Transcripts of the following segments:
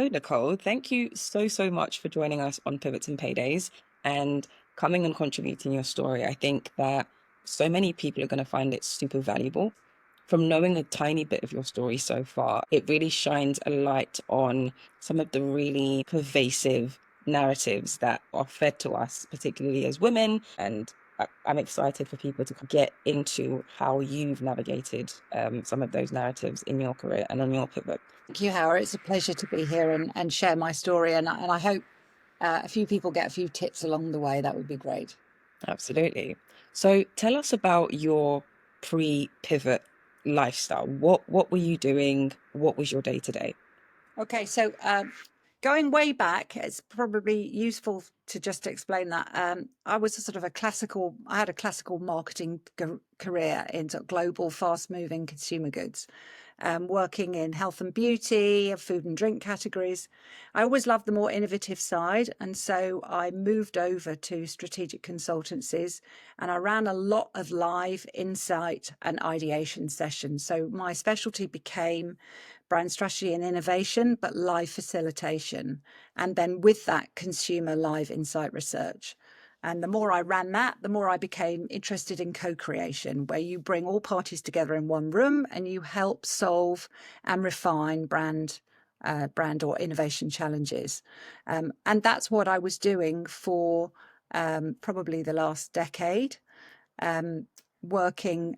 Oh, Nicole, thank you so much for joining us on Pivots and Paydays and coming and contributing your story. I think that so many people are going to find it super valuable. From knowing a tiny bit of your story so far, it really shines a light on some of the really pervasive narratives that are fed to us, particularly as women. And I'm excited for people to get into how you've navigated some of those narratives in your career and on your pivot. Thank you, Howard. It's a pleasure to be here and share my story. And I hope a few people get a few tips along the way. That would be great. Absolutely. So tell us about your pre-pivot lifestyle. What were you doing? What was your day to day? Okay, so going way back, it's probably useful to just explain that. I was a sort of I had a classical marketing career in sort of global, fast moving consumer goods, working in health and beauty, food and drink categories. I always loved the more innovative side. And so I moved over to strategic consultancies and I ran a lot of live insight and ideation sessions. So my specialty became brand strategy and innovation, but live facilitation. And then with that, consumer live insight research. And the more I ran that, the more I became interested in co-creation, where you bring all parties together in one room and you help solve and refine brand or innovation challenges. And that's what I was doing for probably the last decade, working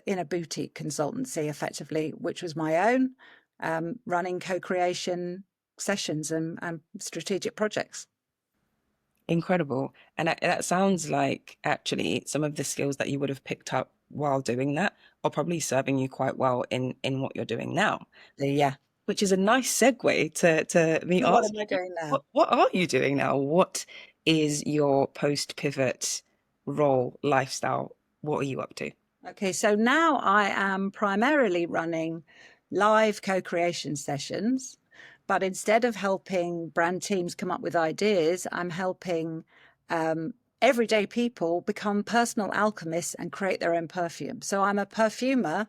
in a boutique consultancy, effectively, which was my own, running co-creation sessions and strategic projects. Incredible. And that sounds like actually some of the skills that you would have picked up while doing that are probably serving you quite well in what you're doing now. Yeah. Which is a nice segue to me What am I asking you, doing now? what are you doing now? What is your post-pivot role, lifestyle? What are you up to? Okay, so now I am primarily running live co-creation sessions, but instead of helping brand teams come up with ideas, I'm helping everyday people become personal alchemists and create their own perfume. So I'm a perfumer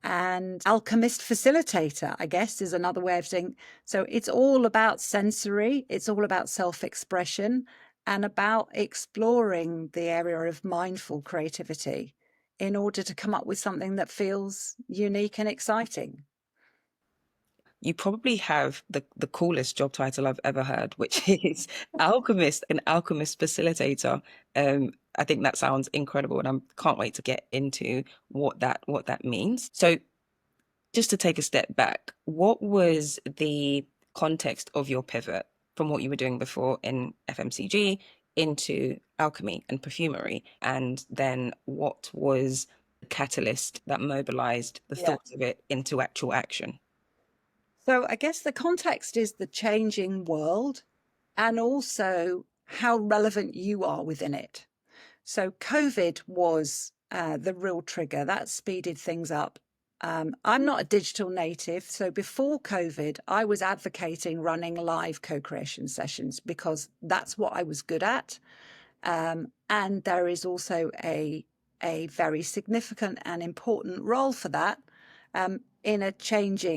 and alchemist facilitator, I guess, is another way of saying. So it's all about sensory, it's all about self-expression and about exploring the area of mindful creativity in order to come up with something that feels unique and exciting. You probably have the coolest job title I've ever heard, which is alchemist and alchemist facilitator. I think that sounds incredible, and I can't wait to get into what that means. So, just to take a step back, what was the context of your pivot from what you were doing before in FMCG into alchemy and perfumery, and then what was the catalyst that mobilized the Yeah. thoughts of it into actual action? So I guess the context is the changing world and also how relevant you are within it. So COVID was the real trigger that speeded things up. I'm not a digital native. So before COVID, I was advocating running live co-creation sessions because that's what I was good at. And there is also a very significant and important role for that in a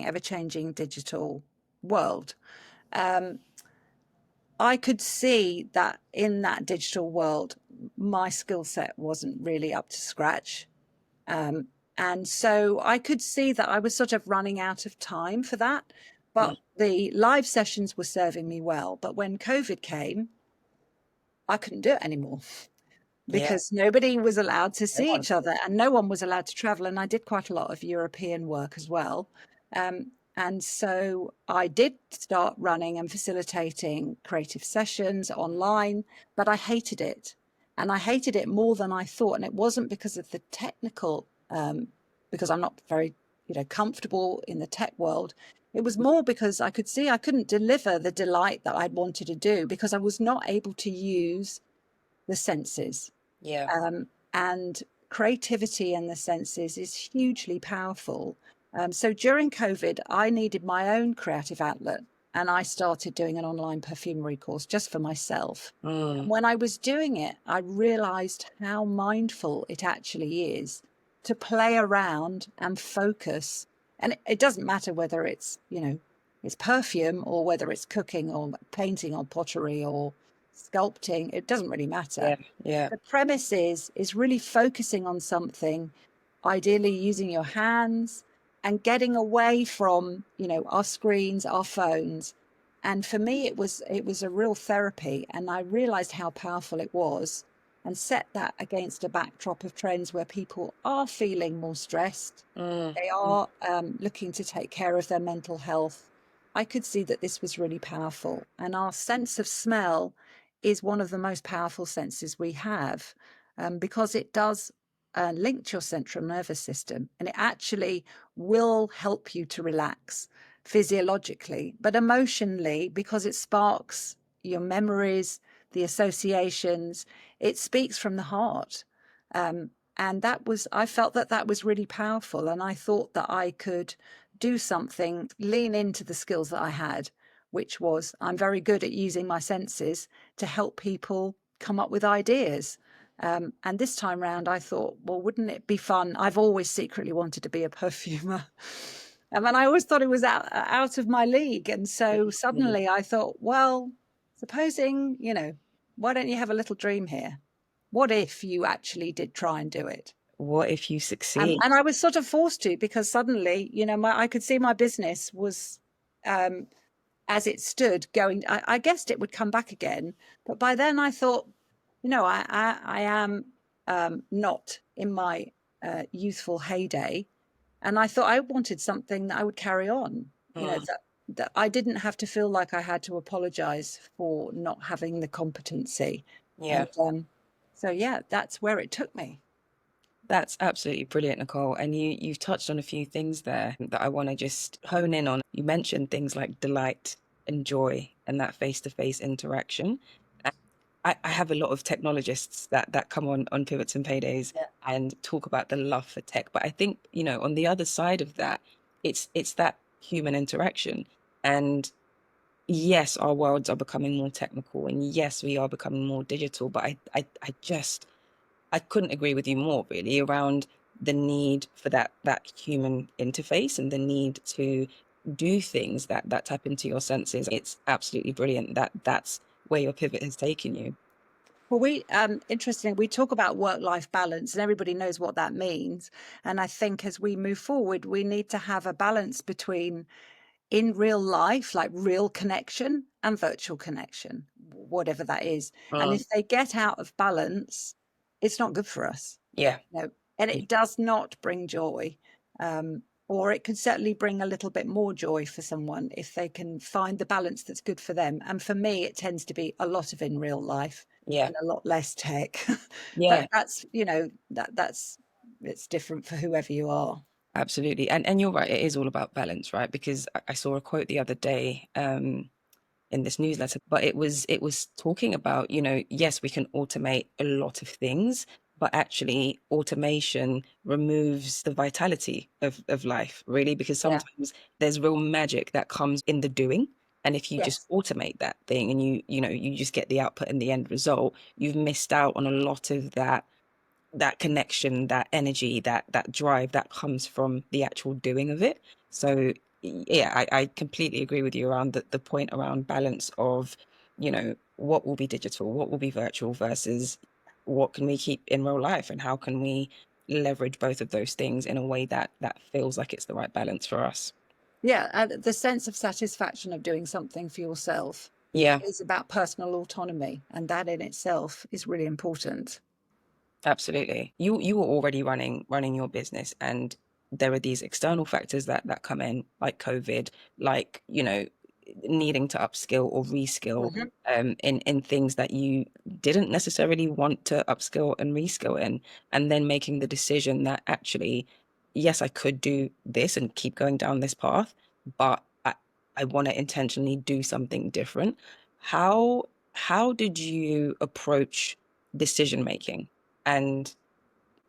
ever changing digital world. Um, I could see that in that digital world, my skill set wasn't really up to scratch. Um, and so I could see that I was sort of running out of time for that. Mm, But the live sessions were serving me well. But when COVID came, I couldn't do it anymore yeah, because nobody was allowed to I see want each other and no one was allowed to travel. And I did quite a lot of European work as well. And so I did start running and facilitating creative sessions online, but I hated it. And I hated it more than I thought. And it wasn't because of the technical, because I'm not very, comfortable in the tech world. It was more because I could see I couldn't deliver the delight that I'd wanted to do because I was not able to use the senses. Yeah. And creativity in the senses is hugely powerful. So during COVID, I needed my own creative outlet and I started doing an online perfumery course just for myself. Mm, When I was doing it, I realized how mindful it actually is to play around and focus. And it doesn't matter whether it's, it's perfume or whether it's cooking or painting or pottery or sculpting, it doesn't really matter. Yeah, yeah, The premise is really focusing on something, ideally using your hands and getting away from, our screens, our phones. And for me, it was a real therapy, and I realized how powerful it was, and set that against a backdrop of trends where people are feeling more stressed. mm, They mm, are looking to take care of their mental health. I could see that this was really powerful. And our sense of smell is one of the most powerful senses we have, because it does link to your central nervous system, and it actually will help you to relax physiologically, but emotionally, because it sparks your memories, the associations. It speaks from the heart. Um, and I felt that that was really powerful. And I thought that I could do something, lean into the skills that I had, which was I'm very good at using my senses to help people come up with ideas. And this time round, I thought, well, wouldn't it be fun? I've always secretly wanted to be a perfumer. And I always thought it was out of my league. And so mm. suddenly I thought, well, supposing, why don't you have a little dream here? What if you actually did try and do it? What if you succeed? And I was sort of forced to, because suddenly, I could see my business was, um, as it stood, going. I guessed it would come back again, but by then I thought, I am not in my youthful heyday, and I thought I wanted something that I would carry on. Mm, That I didn't have to feel like I had to apologize for not having the competency, and yeah. so yeah, that's where it took me. That's absolutely brilliant, Nicole. And you've touched on a few things there that I want to just hone in on. You mentioned things like delight and joy and that face-to-face interaction. And I have a lot of technologists that come on Pivots and Paydays Yeah. and talk about the love for tech. But I think, on the other side of that, it's that human interaction. And yes, our worlds are becoming more technical, and yes, we are becoming more digital, but I just I couldn't agree with you more, really, around the need for that human interface and the need to do things that tap into your senses. It's absolutely brilliant that that's where your pivot has taken you. Well, interesting. We talk about work-life balance, and everybody knows what that means. And I think as we move forward, we need to have a balance between in real life, like real connection, and virtual connection, whatever that is. And Mm, if they get out of balance, it's not good for us. yeah, And yeah, it does not bring joy. Or it could certainly bring a little bit more joy for someone if they can find the balance that's good for them. And for me, it tends to be a lot of in real life yeah, and a lot less tech. But yeah, that's it's different for whoever you are. absolutely. And you're right, it is all about balance, right? Because I saw a quote the other day, in this newsletter, but it was talking about, yes, we can automate a lot of things, but actually automation removes the vitality of life, really, because Yeah. sometimes there's real magic that comes in the doing. And if you just Yes. automate that thing and you just get the output and the end result, you've missed out on a lot of that connection, that energy, that drive that comes from the actual doing of it. So yeah, I completely agree with you around the point around balance of, what will be digital, what will be virtual versus what can we keep in real life and how can we leverage both of those things in a way that feels like it's the right balance for us. Yeah. And the sense of satisfaction of doing something for yourself Yeah. is about personal autonomy. And that in itself is really important. Absolutely. You were already running your business, and there are these external factors that come in, like COVID, like, needing to upskill or reskill Mhm. in things that you didn't necessarily want to upskill and reskill in, and then making the decision that actually, yes, I could do this and keep going down this path, but I want to intentionally do something different. How did you approach decision making? And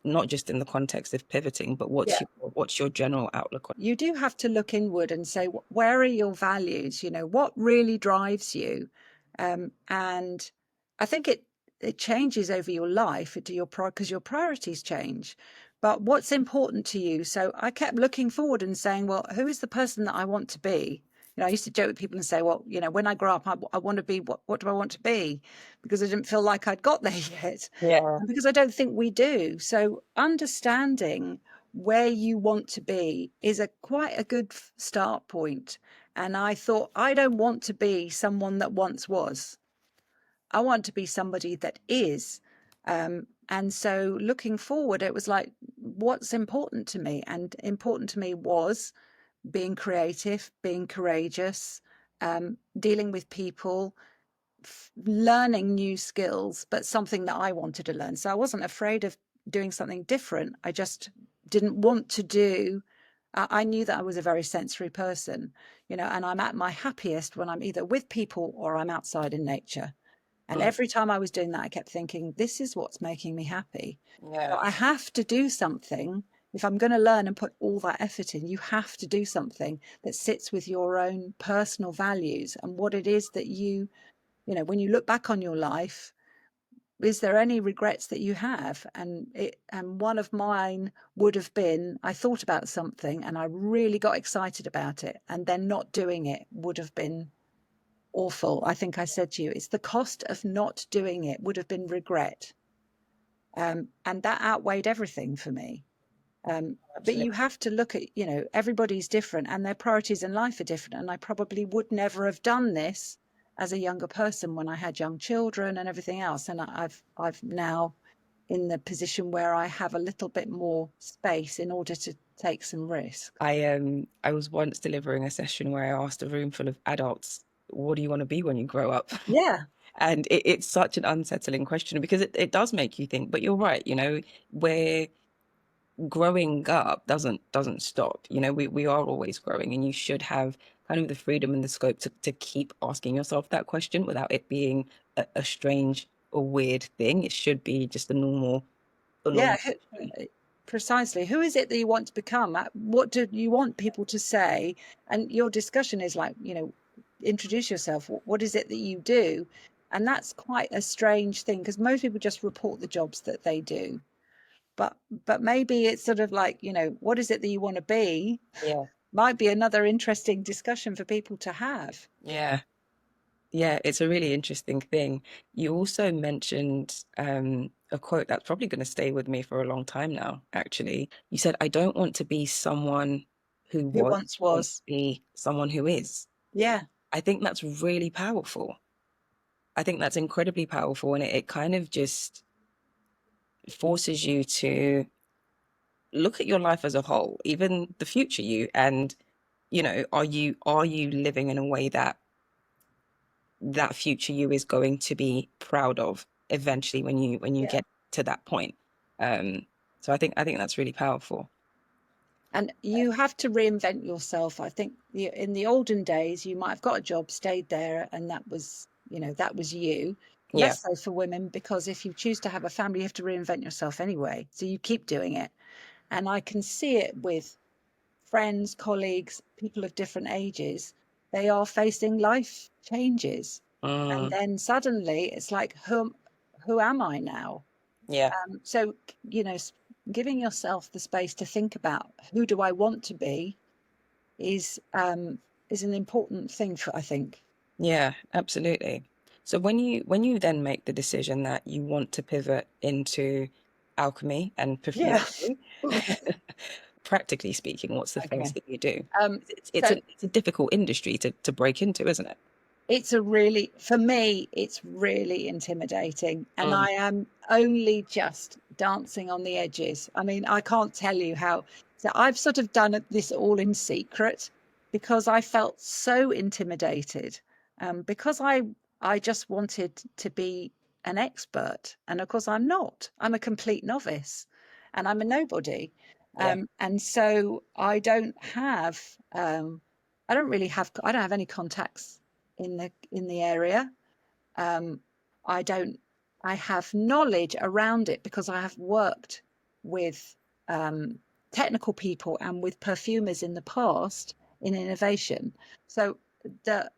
not just in the context of pivoting, but Yeah. what's your general outlook on? You do have to look inward and say, where are your values? What really drives you? And I think it changes over your life to because your priorities change. But what's important to you? So I kept looking forward and saying, well, who is the person that I want to be? I used to joke with people and say, well, when I grow up, I want to be, what do I want to be? Because I didn't feel like I'd got there yet. Yeah. And because I don't think we do. So understanding where you want to be is quite a good start point. And I thought, I don't want to be someone that once was. I want to be somebody that is. And so looking forward, it was like, what's important to me? And important to me was being creative, being courageous, dealing with people, learning new skills, but something that I wanted to learn. So I wasn't afraid of doing something different. I just didn't want to do. I knew that I was a very sensory person, and I'm at my happiest when I'm either with people or I'm outside in nature. And Mm. every time I was doing that, I kept thinking, this is what's making me happy. So Yeah. I have to do something. If I'm going to learn and put all that effort in, you have to do something that sits with your own personal values and what it is that when you look back on your life, is there any regrets that you have? And one of mine would have been, I thought about something and I really got excited about it, and then not doing it would have been awful. I think I said to you, it's the cost of not doing it would have been regret. And that outweighed everything for me. But you Absolutely. have to look at, everybody's different and their priorities in life are different. And I probably would never have done this as a younger person when I had young children and everything else. And I've now in the position where I have a little bit more space in order to take some risk. I was once delivering a session where I asked a room full of adults, what do you want to be when you grow up? Yeah, And it's such an unsettling question because it does make you think, but you're right, where growing up doesn't stop. We are always growing, and you should have kind of the freedom and the scope to keep asking yourself that question without it being a strange or weird thing. It should be just a normal yeah, question. precisely. Who is it that you want to become? What do you want people to say? And your discussion is like, introduce yourself. What is it that you do? And that's quite a strange thing because most people just report the jobs that they do. But but maybe it's sort of like, what is it that you want to be? Yeah. Might be another interesting discussion for people to have. Yeah. Yeah, it's a really interesting thing. You also mentioned a quote that's probably going to stay with me for a long time now, actually. You said, I don't want to be someone who Who was, once I want to was. be someone who is. Yeah. I think that's really powerful. I think that's incredibly powerful. And it kind of just forces you to look at your life as a whole, even the future you, and, are you living in a way that future you is going to be proud of eventually when you Yeah. get to that point. Um, so I think that's really powerful. And you have to reinvent yourself. I think in the olden days, you might have got a job, stayed there, and that was you. Yeah. Less so for women, because if you choose to have a family, you have to reinvent yourself anyway. So you keep doing it. And I can see it with friends, colleagues, people of different ages. They are facing life changes. And Mm, then suddenly it's like, who am I now? yeah. So, you know, giving yourself the space to think about who do I want to be is an important thing for, I think. Yeah, absolutely. So when you then make the decision that you want to pivot into alchemy and Yeah. perfumery, practically speaking, what's the Okay. first thing you do? Um, It's so a difficult industry to break into, isn't it? for me, it's really intimidating. And Mm, I am only just dancing on the edges. I mean, I can't tell you how. So I've sort of done this all in secret because I felt so intimidated. Because I just wanted to be an expert. And of course, I'm not. I'm a complete novice and I'm a nobody. yeah. And so I don't have any contacts in the area. Um, I don't. I have knowledge around it because I have worked with um, technical people and with perfumers in the past in innovation. So the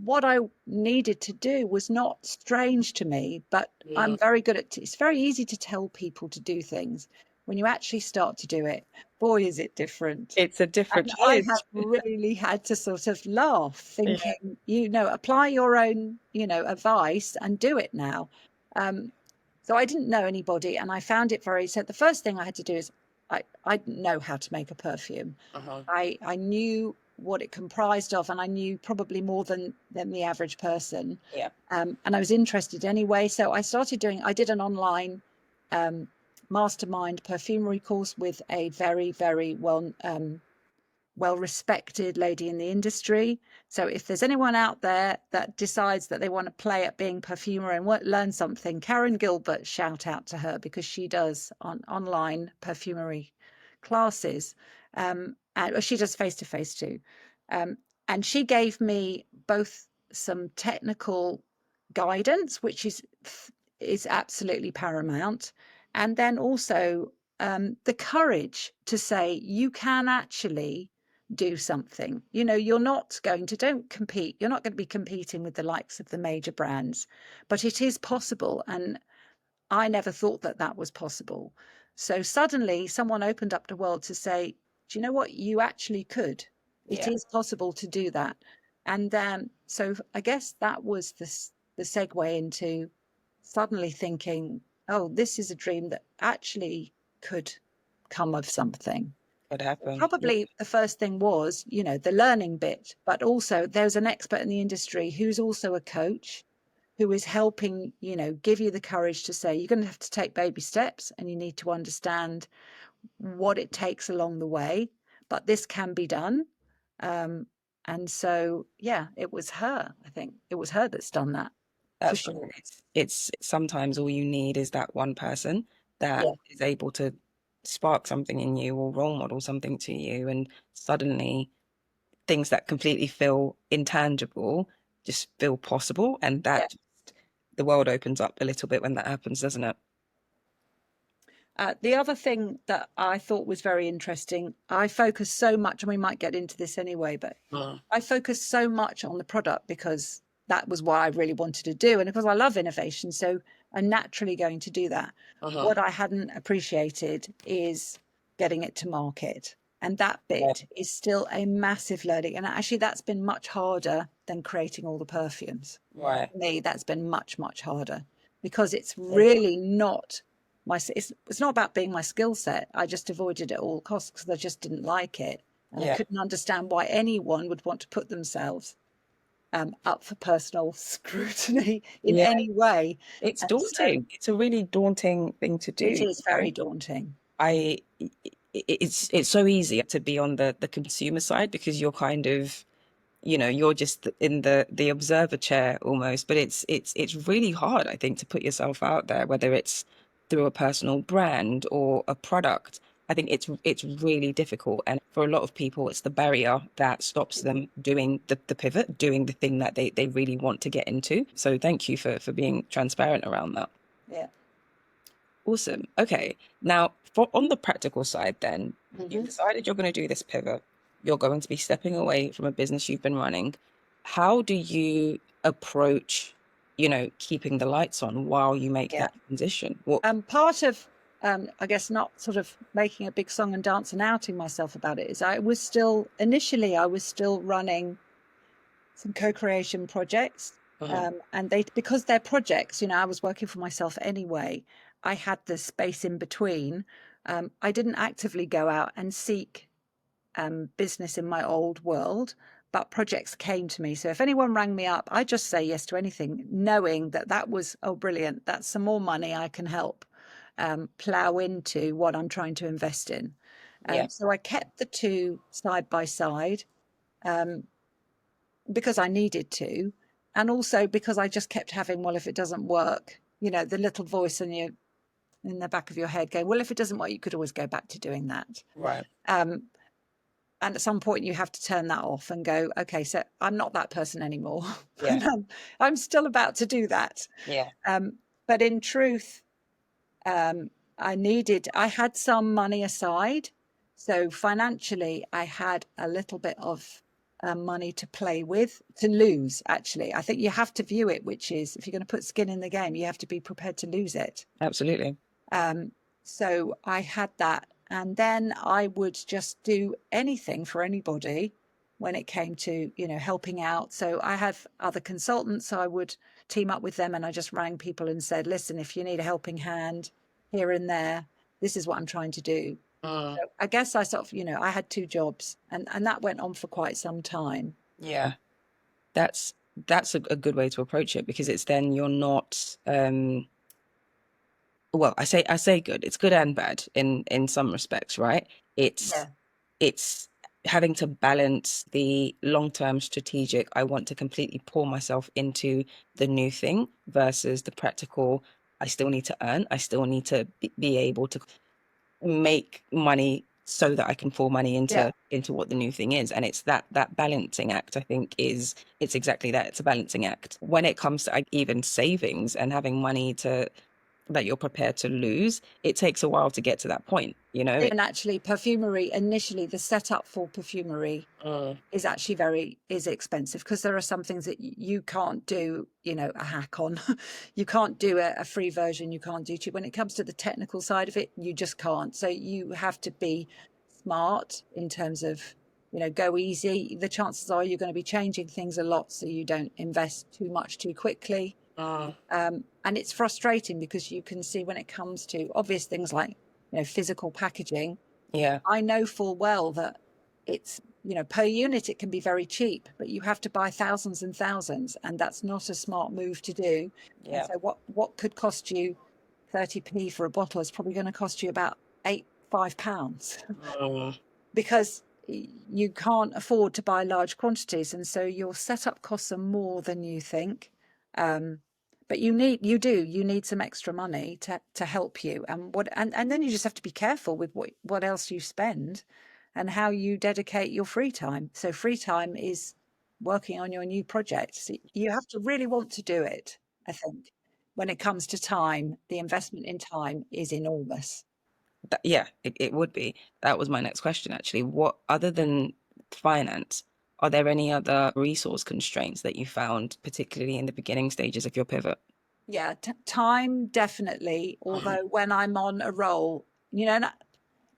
what I needed to do was not strange to me, but Mm, I'm very good at. It's very easy to tell people to do things when you actually start to do it. boy, is it different. It's a different And I challenge. have really had to sort of laugh, Yeah. thinking, apply your own, advice and do it now. So I didn't know anybody, and I found it very. So the first thing I had to do is I didn't know how to make a perfume. Uh-huh. I knew what it comprised of, and I knew probably more than the average person. Yeah. And I was interested anyway, so I did an online mastermind perfumery course with a very, very well-respected lady in the industry. So if there's anyone out there that decides that they want to play at being perfumer and learn something, Karen Gilbert, shout out to her, because she does online perfumery classes, and she does face-to-face too. And she gave me both some technical guidance, which is absolutely paramount, and then also the courage to say you can actually do something. You're not going to, don't compete. You're not going to be competing with the likes of the major brands, but it is possible. And I never thought that that was possible. So suddenly someone opened up the world to say, do you know what? You actually could. It Yeah. is possible to do that. And so I guess that was the segue into suddenly thinking, oh, this is a dream that actually could come of something. Could happen. Yeah. Probably the first thing was, the learning bit, but also there's an expert in the industry who's also a coach, who is helping, give you the courage to say you're going to have to take baby steps and you need to understand what it takes along the way, but this can be done. And so, yeah, it was her. I think it was her that's done that for That's sure. it's sometimes all you need is that one person that Yeah. is able to spark something in you or role model something to you, and suddenly things that completely feel intangible just feel possible, and Yeah. that the world opens up a little bit when that happens, doesn't it? The other thing that I thought was very interesting, I focus so much, and we might get into this anyway, but Uh, I focus so much on the product because that was what I really wanted to do. And because I love innovation, so I'm naturally going to do that. uh-huh. What I hadn't appreciated is getting it to market. And that Right. bit is still a massive learning. And actually, that's been much harder than creating all the perfumes. Right. For me, that's been much, much harder because it's really not it's not about being my skill set. I just avoided it at all costs because I just didn't like it. And I Yeah. couldn't understand why anyone would want to put themselves up for personal scrutiny in Yeah. any way. It's And so daunting. It's a really daunting thing to it do, is very daunting. I it's so easy to be on the consumer side because you're kind of, you're just in the observer chair almost, but it's really hard, I think, to put yourself out there, whether it's through a personal brand or a product. I think it's really difficult, and for a lot of people it's the barrier that stops them doing the pivot, doing the thing that they really want to get into. So thank you for being transparent around that. Yeah. Awesome. Okay. Now, for on the practical side, then you've Hmm. decided you're going to do this pivot. You're going to be stepping away from a business you've been running. How do you approach, keeping the lights on while you make Yeah. that transition? What? Part of, I guess, not sort of making a big song and dance and outing myself about it is initially I was still running some co-creation projects. Uh-huh. And because they're projects, I was working for myself anyway. I had the space in between. I didn't actively go out and seek business in my old world, but projects came to me. So if anyone rang me up, I just say yes to anything, knowing that that was, oh, brilliant. That's some more money I can help plow into what I'm trying to invest in. Yeah. So I kept the two side by side. Um, because I needed to, and also because I just kept having, well, if it doesn't work, the little voice in the back of your head going, well, if it doesn't work, you could always go back to doing that. Right. Um, and at some point, you have to turn that off and go, okay, so I'm not that person anymore. Yeah. I'm still about to do that. Yeah. But in truth, I had some money aside. So financially, I had a little bit of money to play with, to lose, actually. I think you have to view it, which is if you're going to put skin in the game, you have to be prepared to lose it. Absolutely. So I had that And then I would just do anything for anybody when it came to, helping out. So I have other consultants, so I would team up with them, and I just rang people and said, listen, if you need a helping hand here and there, this is what I'm trying to do. Mm, So I guess I sort of, I had two jobs, and that went on for quite some time. yeah, that's a good way to approach it, because it's then you're not well, I say good. It's good and bad in some respects, right? It's Yeah. it's having to balance the long-term strategic, I want to completely pour myself into the new thing, versus the practical, I still need to earn, I still need to be able to make money so that I can pour money Yeah. into what the new thing is. And it's that balancing act, I think, it's exactly that. It's a balancing act. When it comes to even savings and having money to that you're prepared to lose, it takes a while to get to that point, you know? And actually, Perfumery, initially, the setup for Perfumery Mm, is actually is expensive, because there are some things that you can't do, a hack on. You can't do a free version. You can't do cheap. When it comes to the technical side of it, you just can't. So you have to be smart in terms of, go easy. The chances are you're going to be changing things a lot, so you don't invest too much too quickly. mm, And it's frustrating, because you can see when it comes to obvious things like, physical packaging, yeah, I know full well that it's, per unit it can be very cheap, but you have to buy thousands and thousands, and that's not a smart move to do. And yeah. so what could cost you 30p for a bottle is probably going to cost you about £5, Mm, because you can't afford to buy large quantities, and so your setup costs are more than you think. Um, but you need some extra money to help you, and then you just have to be careful with what else you spend and how you dedicate your free time. So free time is working on your new project. So you have to really want to do it, I think. When it comes to time, the investment in time is enormous. yeah, it would be. That was my next question, actually. What, other than finance, are there any other resource constraints that you found, particularly in the beginning stages of your pivot? Yeah, time definitely. Mm, Although when I'm on a roll, and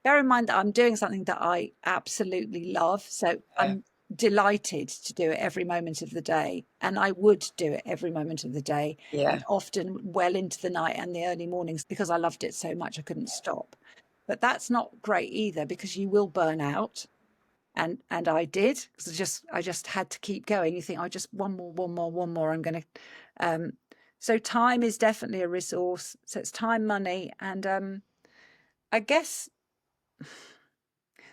bear in mind that I'm doing something that I absolutely love. So yeah, I'm delighted to do it every moment of the day. And I would do it every moment of the day, yeah, and often well into the night and the early mornings, because I loved it so much I couldn't stop. But that's not great either, because you will burn out. And I did, because I just had to keep going. You think, I just one more, one more, one more. I'm going to. So time is definitely a resource. So it's time, money, and I guess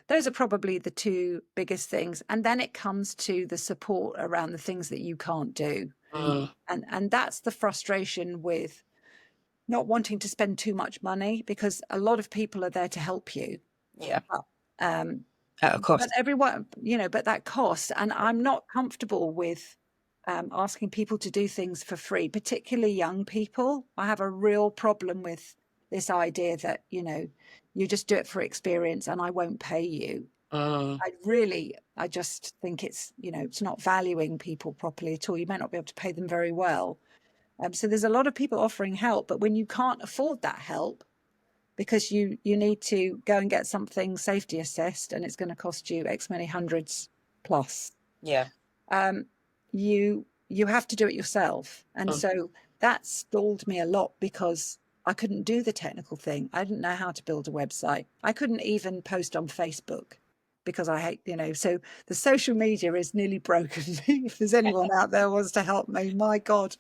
those are probably the two biggest things. And then it comes to the support around the things that you can't do, mm, and that's the frustration with not wanting to spend too much money, because a lot of people are there to help you. yeah, Um, at a but cost. everyone, but that cost, and I'm not comfortable with asking people to do things for free, particularly young people. I have a real problem with this idea that, you just do it for experience and I won't pay you. Mm, I just think it's not valuing people properly at all. You may not be able to pay them very well. So there's a lot of people offering help, but when you can't afford that help, because you need to go and get something safety assessed and it's going to cost you X many hundreds plus, yeah, um, you have to do it yourself. And mm, so that stalled me a lot, because I couldn't do the technical thing. I didn't know how to build a website. I couldn't even post on Facebook, because I hate, so the social media is nearly broken me. If there's anyone out there who wants to help me, my God.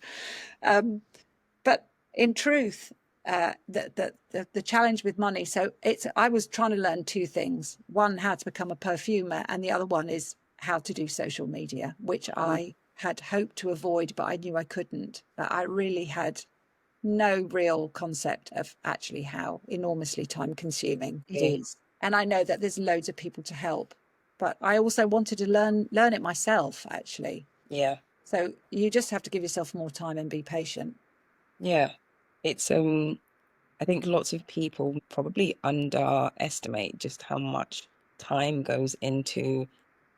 But in truth, the challenge with money. So I was trying to learn two things: one, how to become a perfumer, and the other one is how to do social media, which mm, I had hoped to avoid, but I knew I couldn't. But I really had no real concept of actually how enormously time consuming it okay, is. And I know that there's loads of people to help, but I also wanted to learn it myself, actually. yeah, So you just have to give yourself more time and be patient. yeah. It's I think lots of people probably underestimate just how much time goes into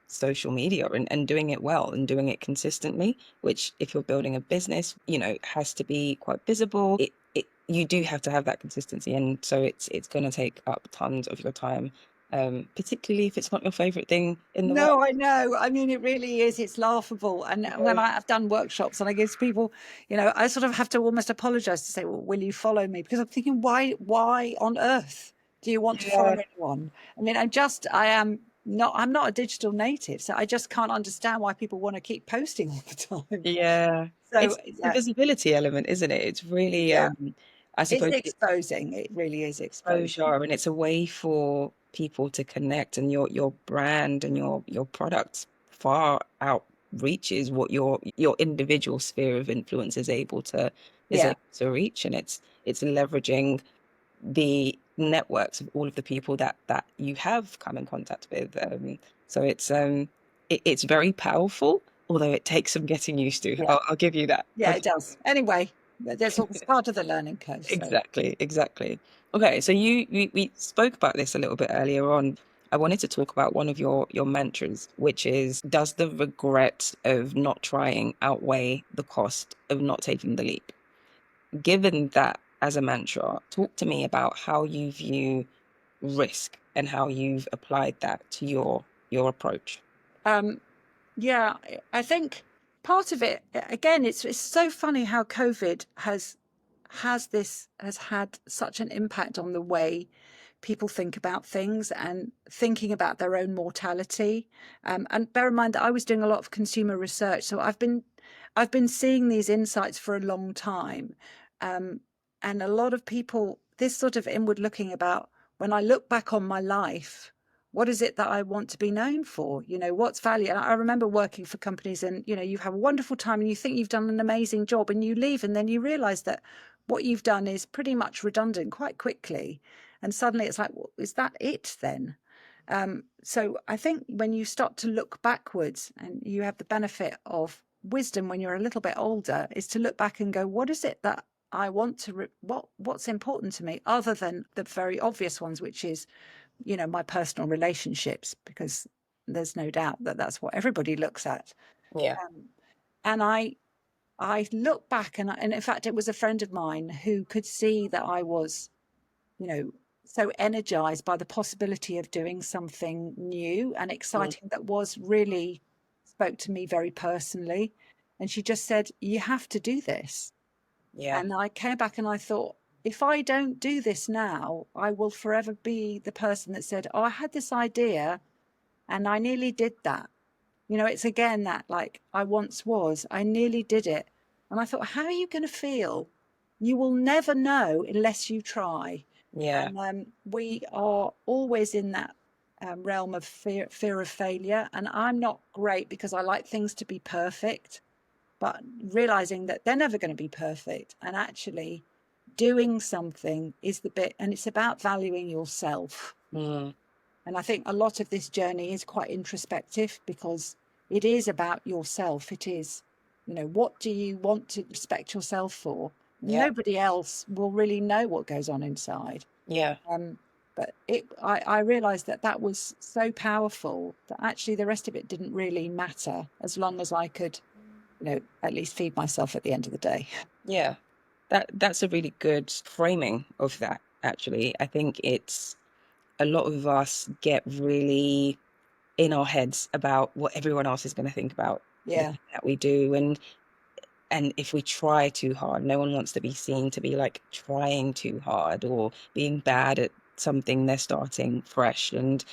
social media, and doing it well and doing it consistently, which if you're building a business, has to be quite visible. It you do have to have that consistency, and so it's going to take up tons of your time, particularly if it's not your favorite thing in the world. No, I know. I mean, it really is. It's laughable. And when I have done workshops and I give to people, I sort of have to almost apologize to say, well, will you follow me? Because I'm thinking, why on earth do you want to follow Yeah, anyone? I mean, I'm not a digital native, so I just can't understand why people want to keep posting all the time. yeah. So, It's the yeah, visibility element, isn't it? It's really, yeah, I it's suppose, exposing. It really is exposing. exposure, and it's a way for people to connect, and your brand and your products far outreaches what your individual sphere of influence is Yeah, able to reach, and it's leveraging the networks of all of the people that you have come in contact with. So it's very powerful, although it takes some getting used to. yeah, I'll give you that. yeah, it does. Anyway, it's part of the learning curve. So. Exactly, exactly. Okay, so we spoke about this a little bit earlier on. I wanted to talk about one of your mantras, which is, does the regret of not trying outweigh the cost of not taking the leap? Given that as a mantra, talk to me about how you view risk and how you've applied that to your approach. Um, Yeah, I think part of it again, it's so funny how COVID has had such an impact on the way people think about things and thinking about their own mortality. And bear in mind that I was doing a lot of consumer research, so I've been seeing these insights for a long time, um, and a lot of people this sort of inward looking about when I look back on my life, what is it that I want to be known for? What's value? And I remember working for companies and, you have a wonderful time and you think you've done an amazing job and you leave and then you realize that what you've done is pretty much redundant quite quickly. And suddenly it's like, well, is that it then? So I think when you start to look backwards and you have the benefit of wisdom when you're a little bit older, is to look back and go, what is it that I want to, what's important to me other than the very obvious ones, which is my personal relationships, because there's no doubt that that's what everybody looks at. Yeah. um, and I look back and in fact it was a friend of mine who could see that I was you know so energized by the possibility of doing something new and Mm. exciting that was really spoke to me very personally, and she just said, you have to do this. Yeah. And I came back and I thought, if I don't do this now, I will forever be the person that said, oh, I had this idea and I nearly did that. It's again that like I once was, I nearly did it. And I thought, how are you going to feel? You will never know unless you try. Yeah. And we are always in that realm of fear of failure. And I'm not great because I like things to be perfect, but realizing that they're never going to be perfect and actually doing something is the bit, and it's about valuing yourself. Mm. And I think a lot of this journey is quite introspective because it is about yourself. It is, what do you want to respect yourself for? Yeah. Nobody else will really know what goes on inside. Yeah. um, but I realized that that was so powerful that actually the rest of it didn't really matter as long as I could at least feed myself at the end of the day. Yeah. That's a really good framing of that, actually. I think it's a lot of us get really in our heads about what everyone else is going to think about the Yeah. thing that we do. And if we try too hard, no one wants to be seen to be like trying too hard or being bad at something they're starting fresh. And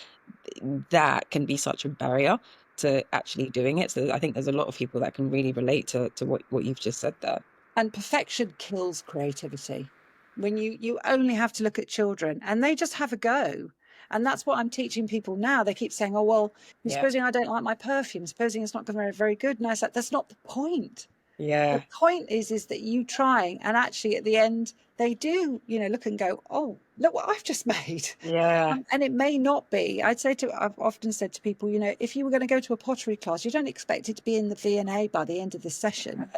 that can be such a barrier to actually doing it. So I think there's a lot of people that can really relate to what you've just said there. And perfection kills creativity. When you only have to look at children and they just have a go. And that's what I'm teaching people now. They keep saying, oh, well, Yeah. supposing I don't like my perfume, supposing it's not going to be very, very good. And I said, that's not the point. The Yeah. point is that you trying, and actually at the end they do, look and go, oh, look what I've just made. Yeah. And it may not be. I've often said to people, if you were going to go to a pottery class, you don't expect it to be in the V&A by the end of the session.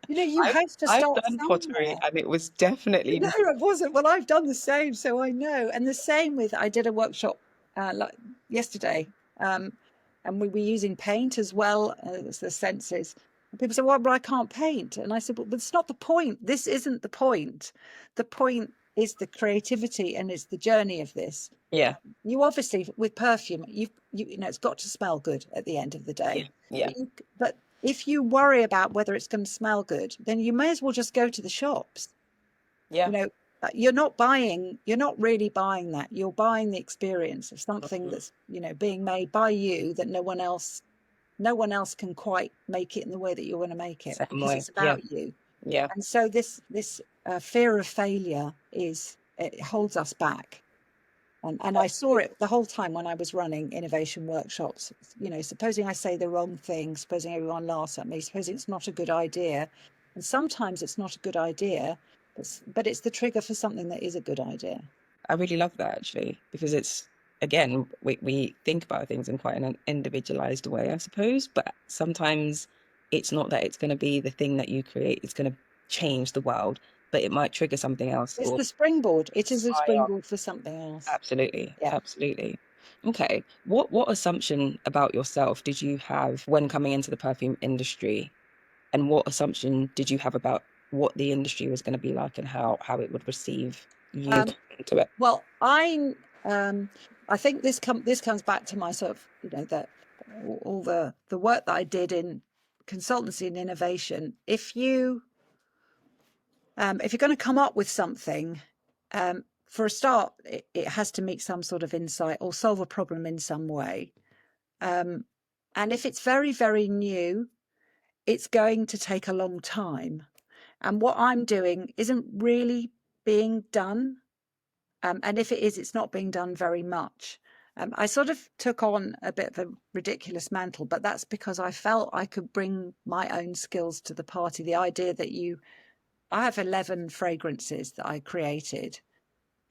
You I've have to I've start done pottery somewhere. and it was definitely No, not. it wasn't. Well, I've done the same, so I know. And the same with, I did a workshop like yesterday, and we were using paint as well as the senses. People say, well, but I can't paint. And I said, well, but it's not the point. This isn't the point. The point is the creativity and it's the journey of this. Yeah. You obviously, with perfume, you know, it's got to smell good at the end of the Yeah. day. Yeah. But if you worry about whether it's going to smell good, then you may as well just go to the shops. You Yeah. know, you're not really buying that. You're buying the experience of something Mhm. that's, you know, being made by you that no one else can quite make it in the way that you're going to make it Same because way. it's Yeah. about you. Yeah. And so this fear of failure it holds us back. And I saw it the whole time when I was running innovation workshops. You know, supposing I say the wrong thing, supposing everyone laughs at me, supposing it's not a good idea. And sometimes it's not a good idea, but it's the trigger for something that is a good idea. I really love that actually, because it's again, we think about things in quite an individualized way, I suppose, but sometimes it's not that it's going to be the thing that you create, it's going to change the world, but it might trigger something else It's or the springboard. It is a fire. springboard for something else. Absolutely, Yeah. absolutely. Okay. What assumption about yourself did you have when coming into the perfume industry? And what assumption did you have about what the industry was going to be like and how it would receive you Um, coming into it? well, I think this comes back to my sort of, you know, that all the work that I did in consultancy and innovation. If you're going to come up with something, for a start, it has to meet some sort of insight or solve a problem in some way. Um, and if it's very, very new, it's going to take a long time. And what I'm doing isn't really being done. And if it is, it's not being done very much. I sort of took on a bit of a ridiculous mantle, but that's because I felt I could bring my own skills to the party. The idea that I have 11 fragrances that I created,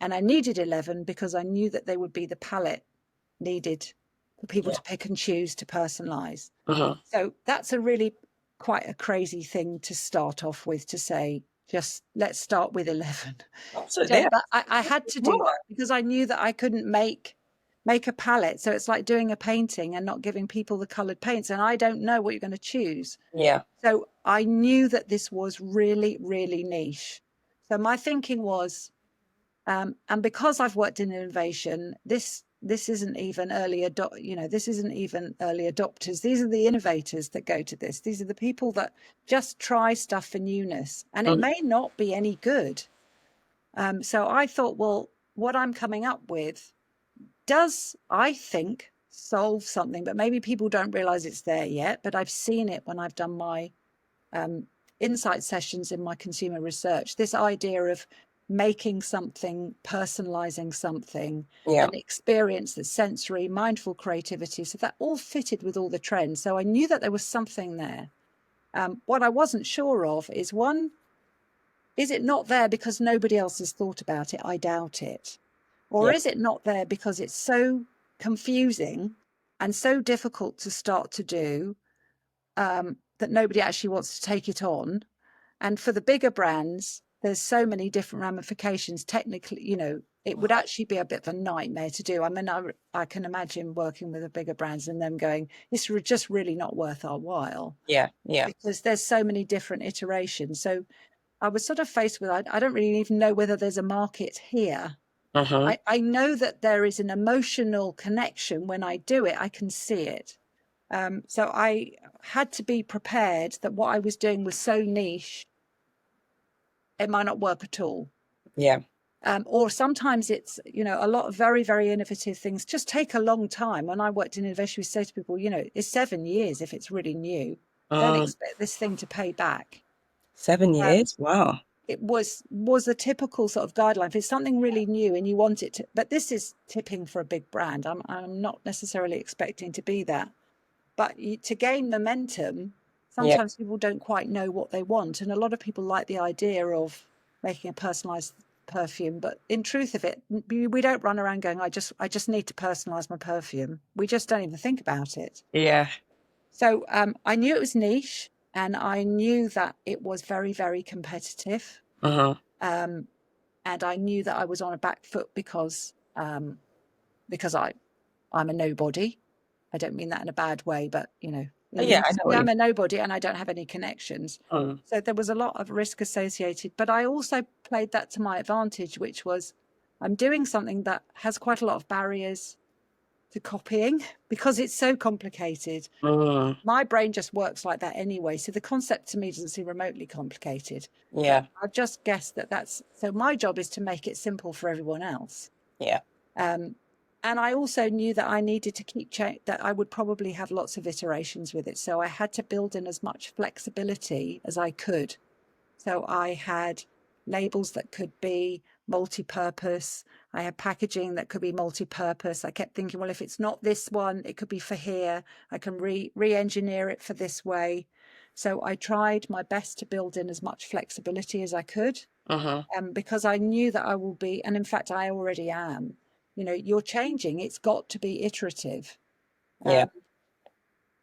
and I needed 11 because I knew that they would be the palette needed for people Yeah. to pick and choose to personalize. Uh-huh. So that's a really quite a crazy thing to start off with, to say, just let's start with 11. Absolutely. So, Yeah. but I had to do that because I knew that I couldn't make a palette. So it's like doing a painting and not giving people the colored paints. And I don't know what you're going to choose. Yeah. So I knew that this was really, really niche. So my thinking was, and because I've worked in innovation, this isn't even this isn't even early adopters. These are the innovators that go to this. These are the people that just try stuff for newness, and it Mm. may not be any good. So I thought, well, what I'm coming up with does, I think, solve something, but maybe people don't realize it's there yet. But I've seen it when I've done my insight sessions in my consumer research. This idea of making something, personalizing something, Yeah. an experience that's sensory, mindful creativity. So that all fitted with all the trends. So I knew that there was something there. What I wasn't sure of is, one, is it not there because nobody else has thought about it? I doubt it. Or Yeah. is it not there because it's so confusing and so difficult to start to do, that nobody actually wants to take it on? And for the bigger brands, there's so many different ramifications. Technically, it would actually be a bit of a nightmare to do. I mean, I can imagine working with the bigger brands and them going, this is just really not worth our while, Yeah. Yeah. because there's so many different iterations. So I was sort of faced with, I don't really even know whether there's a market here. Uh-huh. I know that there is an emotional connection. When I do it, I can see it. So I had to be prepared that what I was doing was so niche, it might not work at all. Yeah. Or sometimes it's, a lot of very, very innovative things just take a long time. When I worked in innovation, we say to people, it's 7 years if it's really new. Don't Um, expect this thing to pay back. 7 years? Wow. It was a typical sort of guideline. If it's something really new and you want it to, but this is tipping for a big brand. I'm not necessarily expecting to be that. But to gain momentum, Yeah. sometimes people don't quite know what they want. And a lot of people like the idea of making a personalized perfume. But in truth of it, we don't run around going, I just need to personalize my perfume. We just don't even think about it. Yeah. So I knew it was niche, and I knew that it was very, very competitive. Uh-huh. Um, and I knew that I was on a back foot because I'm a nobody. I don't mean that in a bad way, but Yeah, I know what you I'm a nobody and I don't have any connections. mean. So there was a lot of risk associated, but I also played that to my advantage, which was I'm doing something that has quite a lot of barriers to copying because it's so complicated. Mm, My brain just works like that anyway. So the concept to me doesn't seem remotely complicated. But yeah, I've just guessed that that's so my job is to make it simple for everyone else. yeah, Um, and I also knew that I needed to keep that I would probably have lots of iterations with it. So I had to build in as much flexibility as I could. So I had labels that could be multi-purpose. I had packaging that could be multi-purpose. I kept thinking, well, if it's not this one, it could be for here. I can re-engineer it for this way. So I tried my best to build in as much flexibility as I could, uh-huh, because I knew that I will be, and in fact, I already am. You're changing. It's got to be iterative. yeah. Um,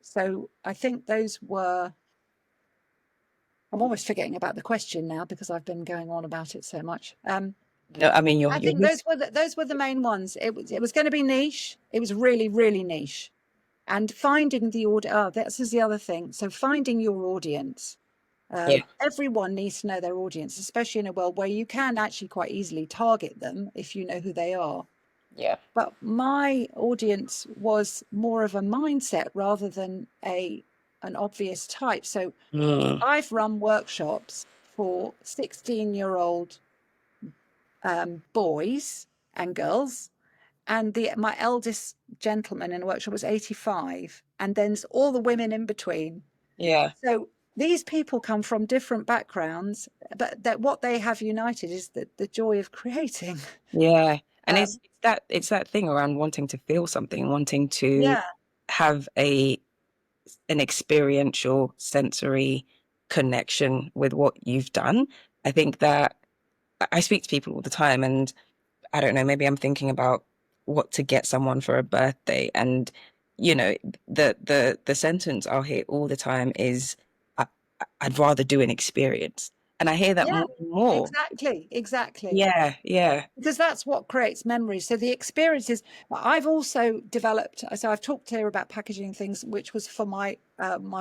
so I think those were. I'm almost forgetting about the question now because I've been going on about it so much. No, I mean I you're think those were the main ones. It was going to be niche. It was really really niche, and finding the audience. Oh, this is the other thing. So finding your audience. yeah, Everyone needs to know their audience, especially in a world where you can actually quite easily target them if you know who they are. yeah. But my audience was more of a mindset rather than an obvious type. So Mm, I've run workshops for 16-year-old boys and girls, and my eldest gentleman in the workshop was 85, and then there's all the women in between. yeah, So these people come from different backgrounds, but that what they have united is the joy of creating. yeah. And Um, it's that thing around wanting to feel something, wanting to yeah, have an experiential sensory connection with what you've done. I think that I speak to people all the time, and I don't know, maybe I'm thinking about what to get someone for a birthday. And, you know, the sentence I'll hear all the time is, I, I'd rather do an experience. And I hear that yeah, more and more. exactly. Yeah, yeah, Because that's what creates memories. So the experiences I've also developed. So I've talked here about packaging things, which was for my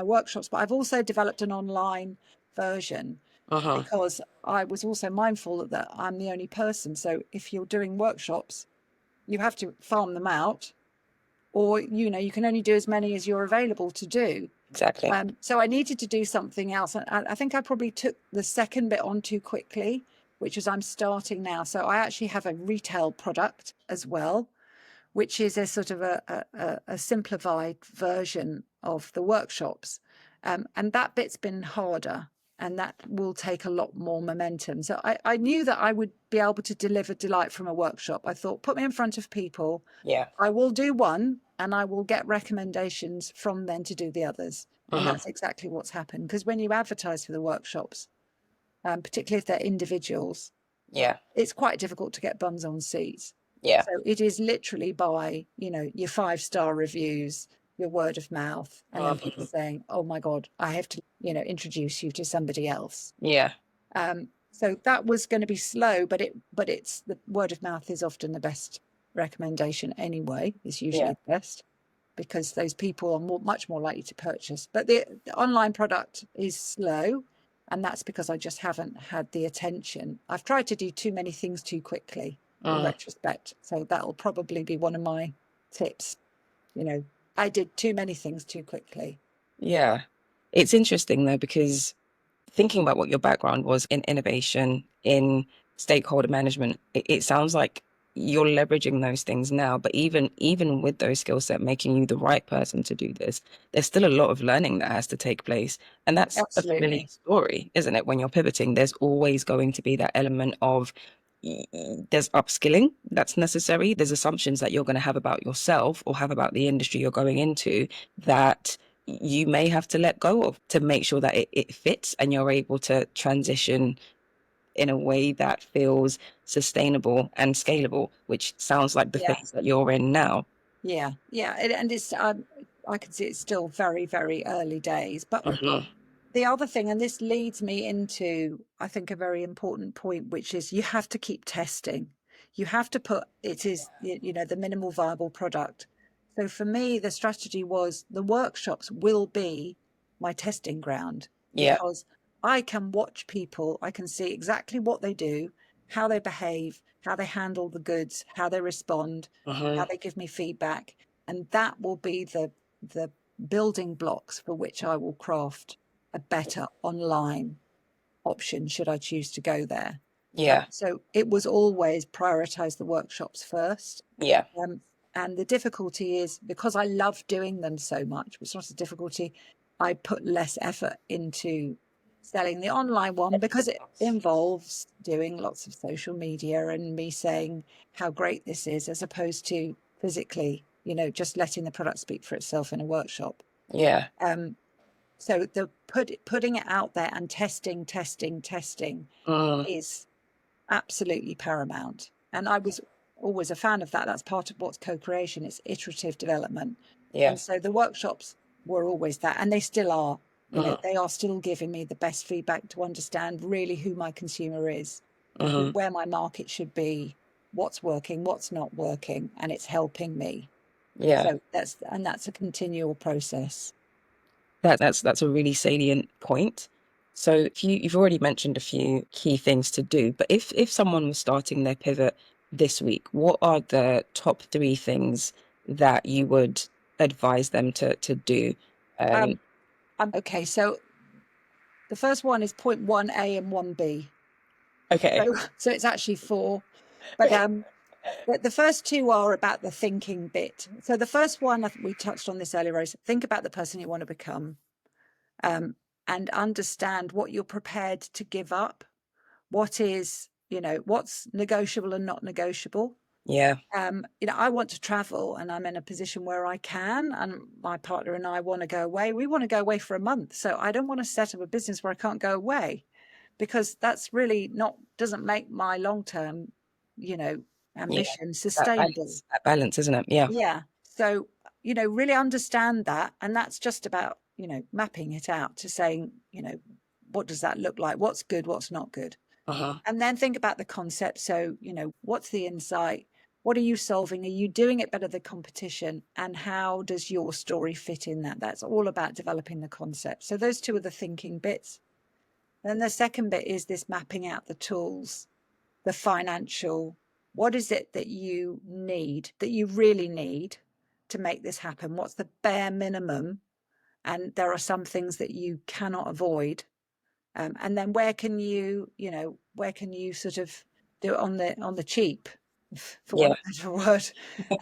workshops, but I've also developed an online version uh-huh, because I was also mindful that I'm the only person. So if you're doing workshops, you have to farm them out, or you can only do as many as you're available to do. exactly. So I needed to do something else. I think I probably took the second bit on too quickly, which is I'm starting now. So I actually have a retail product as well, which is a sort of a simplified version of the workshops. And that bit's been harder, and that will take a lot more momentum. So I knew that I would be able to deliver delight from a workshop. I thought, put me in front of people. Yeah. I will do one and I will get recommendations from them to do the others. And Uh-huh. that's exactly what's happened. Because when you advertise for the workshops, particularly if they're individuals, Yeah. it's quite difficult to get bums on seats. Yeah. So it is literally by, your 5-star reviews, your word of mouth, and then people Uh-huh. saying, oh my God, I have to, introduce you to somebody else. Yeah. So that was going to be slow, but it's the word of mouth is often the best recommendation anyway. It's usually Yeah. the best because those people are much more likely to purchase. But the online product is slow, and that's because I just haven't had the attention. I've tried to do too many things too quickly in Uh, retrospect. So that'll probably be one of my tips. I did too many things too quickly. yeah. It's interesting though, because thinking about what your background was in innovation, in stakeholder management, it sounds like you're leveraging those things now. But even with those skill set making you the right person to do this, there's still a lot of learning that has to take place. And that's a familiar Absolutely. story, isn't it? When you're pivoting, there's always going to be that element of there's upskilling that's necessary. There's assumptions that you're going to have about yourself or have about the industry you're going into that you may have to let go of to make sure that it fits and you're able to transition in a way that feels sustainable and scalable, which sounds like the Yeah. phase that you're in now. Yeah. Yeah. And it's, I can see it's still very, very early days. But Mhm. the other thing, and this leads me into, I think, a very important point, which is you have to keep testing. You have to put it is, the minimal viable product So for me, the strategy was the workshops will be my testing ground, Yeah. because I can watch people, I can see exactly what they do, how they behave, how they handle the goods, how they respond, how Hmm. they give me feedback. And that will be the building blocks for which I will craft a better online option should I choose to go there. Yeah. So it was always prioritize the workshops first. Yeah. Um, and the difficulty is because I love doing them so much, it's not a difficulty. I put less effort into selling the online one because it involves doing lots of social media and me saying how great this is, as opposed to physically, just letting the product speak for itself in a workshop. Yeah. Um, so the putting it out there and testing Mm. is absolutely paramount. And I was always a fan of that. That's part of what's co-creation. It's iterative development. Yeah. And so the workshops were always that, and they still are. Mm. They are still giving me the best feedback to understand really who my consumer is, Hmm. where my market should be, what's working, what's not working, and it's helping me. Yeah. So that's a continual process. That's a really salient point. So if you've already mentioned a few key things to do, but if someone was starting their pivot this week, what are the top three things that you would advise them to do? Um, okay, so the first one is point 1A and 1B. Okay. So it's actually four. But the first two are about the thinking bit. So the first one, I think we touched on this earlier, Rose. Think about the person you want to become, and understand what you're prepared to give up. What is, what's negotiable and not negotiable. Yeah. I want to travel, and I'm in a position where I can, and my partner and I want to go away. We want to go away for a month. So I don't want to set up a business where I can't go away, because that's really doesn't make my long-term, Yeah. ambition sustainable. That balance, isn't it? Yeah. Yeah. So, really understand that. And that's just about, mapping it out to saying, what does that look like? What's good? What's not good? Uh-huh. And then think about the concept. So, what's the insight? What are you solving? Are you doing it better than competition? And how does your story fit in that? That's all about developing the concept. So those two are the thinking bits. Then the second bit is this mapping out the tools, the financial. What is it that you need, that you really need to make this happen? What's the bare minimum? And there are some things that you cannot avoid. And then where can you sort of do it on the cheap, for want Yeah. of a better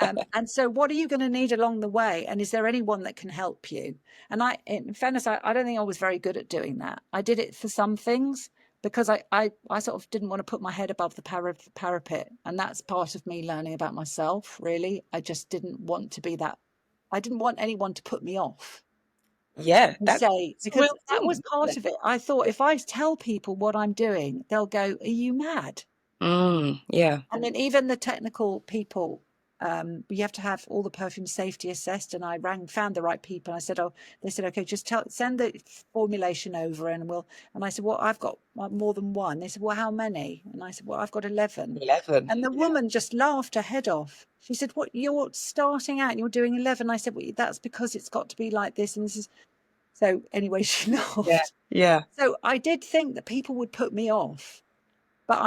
word? And so, what are you going to need along the way? And is there anyone that can help you? And in fairness, I don't think I was very good at doing that. I did it for some things because I sort of didn't want to put my head above the parapet, and that's part of me learning about myself. Really, I just didn't want to be that. I didn't want anyone to put me off Yeah. and That's say, a because real that was thing, isn't part it? of it. I thought if I tell people what I'm doing, they'll go, "Are you mad?" Yeah. And then even the technical people, you have to have all the perfume safety assessed. And I found the right people. And I said, "Oh," they said, "Okay, just send the formulation over, and we'll." And I said, "Well, I've got more than one." They said, "Well, how many?" And I said, "Well, I've got 11." 11. And the Yeah. woman just laughed her head off. She said, "What? You're starting out and you're doing 11?" I said, "Well, that's because it's got to be like this, and this is." So anyway, she Yeah. laughed. Yeah. So I did think that people would put me off, but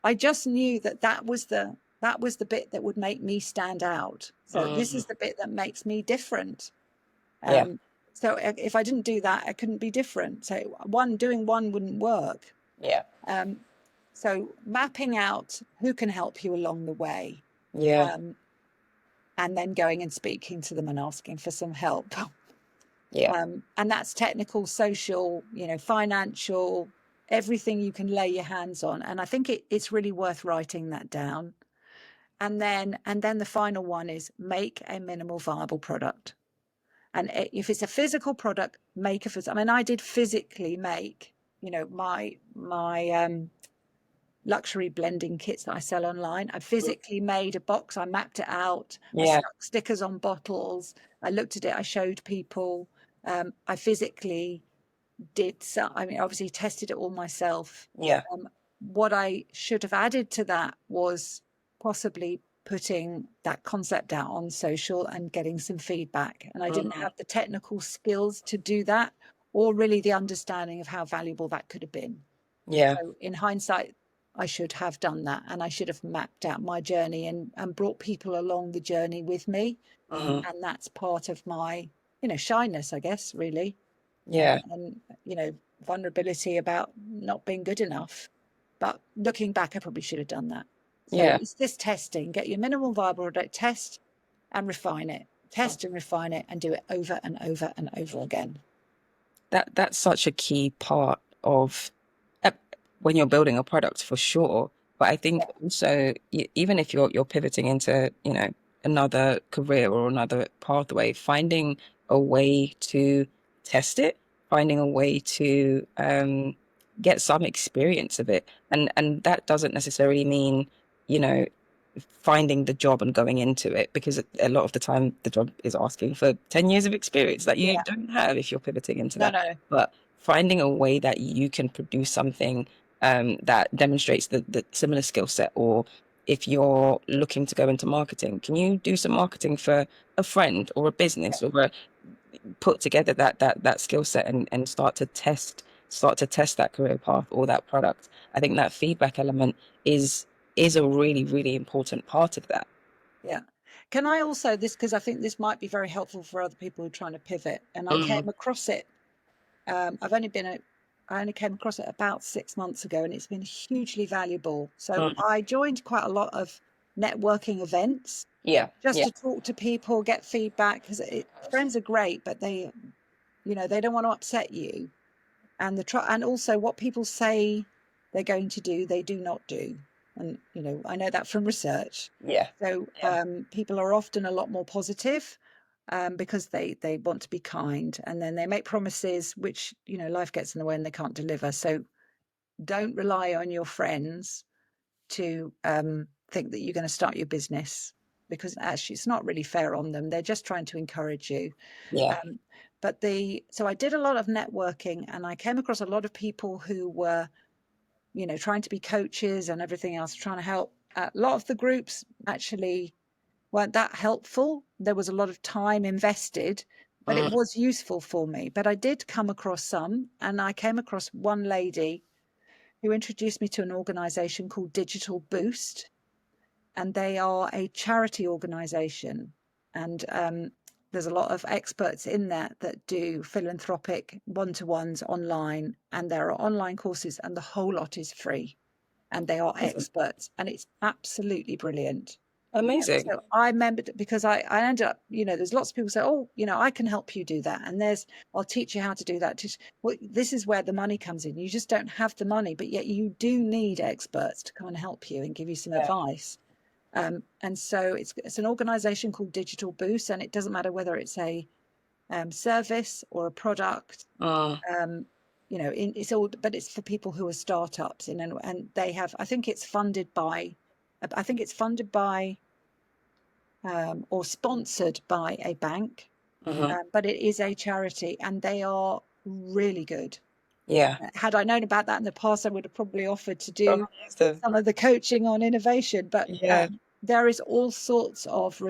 I just knew that was the bit that would make me stand out. So this Mm. is the bit that makes me different. Yeah. Um, so if I didn't do that, I couldn't be different. So doing one wouldn't work. Yeah. Um, so mapping out who can help you along the way, Yeah. um, and then going and speaking to them and asking for some help. Yeah. And that's technical, social, financial, everything you can lay your hands on. And I think it's really worth writing that down. And then the final one is make a minimal viable product. And if it's a physical product, make a physical. I mean, I did physically make, my luxury blending kits that I sell online. I physically made a box. I mapped it out. I Yeah. stuck stickers on bottles. I looked at it. I showed people. I physically did. So, I mean, obviously tested it all myself. Yeah. What I should have added to that was possibly putting that concept out on social and getting some feedback. And I didn't Mhm. have the technical skills to do that, or really the understanding of how valuable that could have been. Yeah. So in hindsight, I should have done that, and I should have mapped out my journey and brought people along the journey with me. Mhm. And that's part of my, shyness, I guess, really. Yeah. And, vulnerability about not being good enough. But looking back, I probably should have done that. So Yeah. it's this testing, get your minimal viable product, test and refine it, test and refine it, and do it over and over and over again. That's such a key part of uh, when you're building a product for sure. But I think also even if you're pivoting into, another career or another pathway, finding a way to test it, finding a way to get some experience of it. And that doesn't necessarily mean, you know, finding the job and going into it, because a lot of the time the job is asking for 10 years of experience that you Yeah. don't have if you're pivoting into No, that. no. But finding a way that you can produce something that demonstrates the similar skill set, or if you're looking to go into marketing, can you do some marketing for a friend or a business, or put together that skill set and start to test that career path or that product? I think that feedback element is a really, really important part of that. Yeah. Can I also, this, because I think this might be very helpful for other people who are trying to pivot, and I Mhm. came across it. I only came across it about 6 months ago, and it's been hugely valuable. So Mm. I joined quite a lot of networking events Yeah, just yeah, to talk to people, get feedback, because friends are great, but they don't want to upset you. And also what people say they're going to do, they do not do. And, I know that from research. yeah, So yeah, people are often a lot more positive because they want to be kind, and then they make promises which, life gets in the way and they can't deliver. So don't rely on your friends to think that you're going to start your business, because actually it's not really fair on them. They're just trying to encourage you. yeah. Um, so I did a lot of networking, and I came across a lot of people who were, trying to be coaches and everything else, trying to help. A lot of the groups actually weren't that helpful. There was a lot of time invested, but it Mm, was useful for me. But I did come across some, and I came across one lady who introduced me to an organization called Digital Boost, and they are a charity organization. And there's a lot of experts in there that do philanthropic one-to-ones online, and there are online courses, and the whole lot is free, and they are amazing. experts, and it's absolutely brilliant. Amazing. So I remembered, because I ended up, there's lots of people say, oh, I can help you do that. And I'll teach you how to do that. Well, this is where the money comes in. You just don't have the money, but yet you do need experts to come and help you and give you some Yeah. advice. And so it's an organization called Digital Boost, and it doesn't matter whether it's a service or a product. Mm, Um, it's all, but it's for people who are startups, and they have. I think it's funded by or sponsored by a bank, mhm. but it is a charity, and they are really good. Yeah. Had I known about that in the past, I would have probably offered to do Amazing. some of the coaching on innovation. But Yeah. there is all sorts of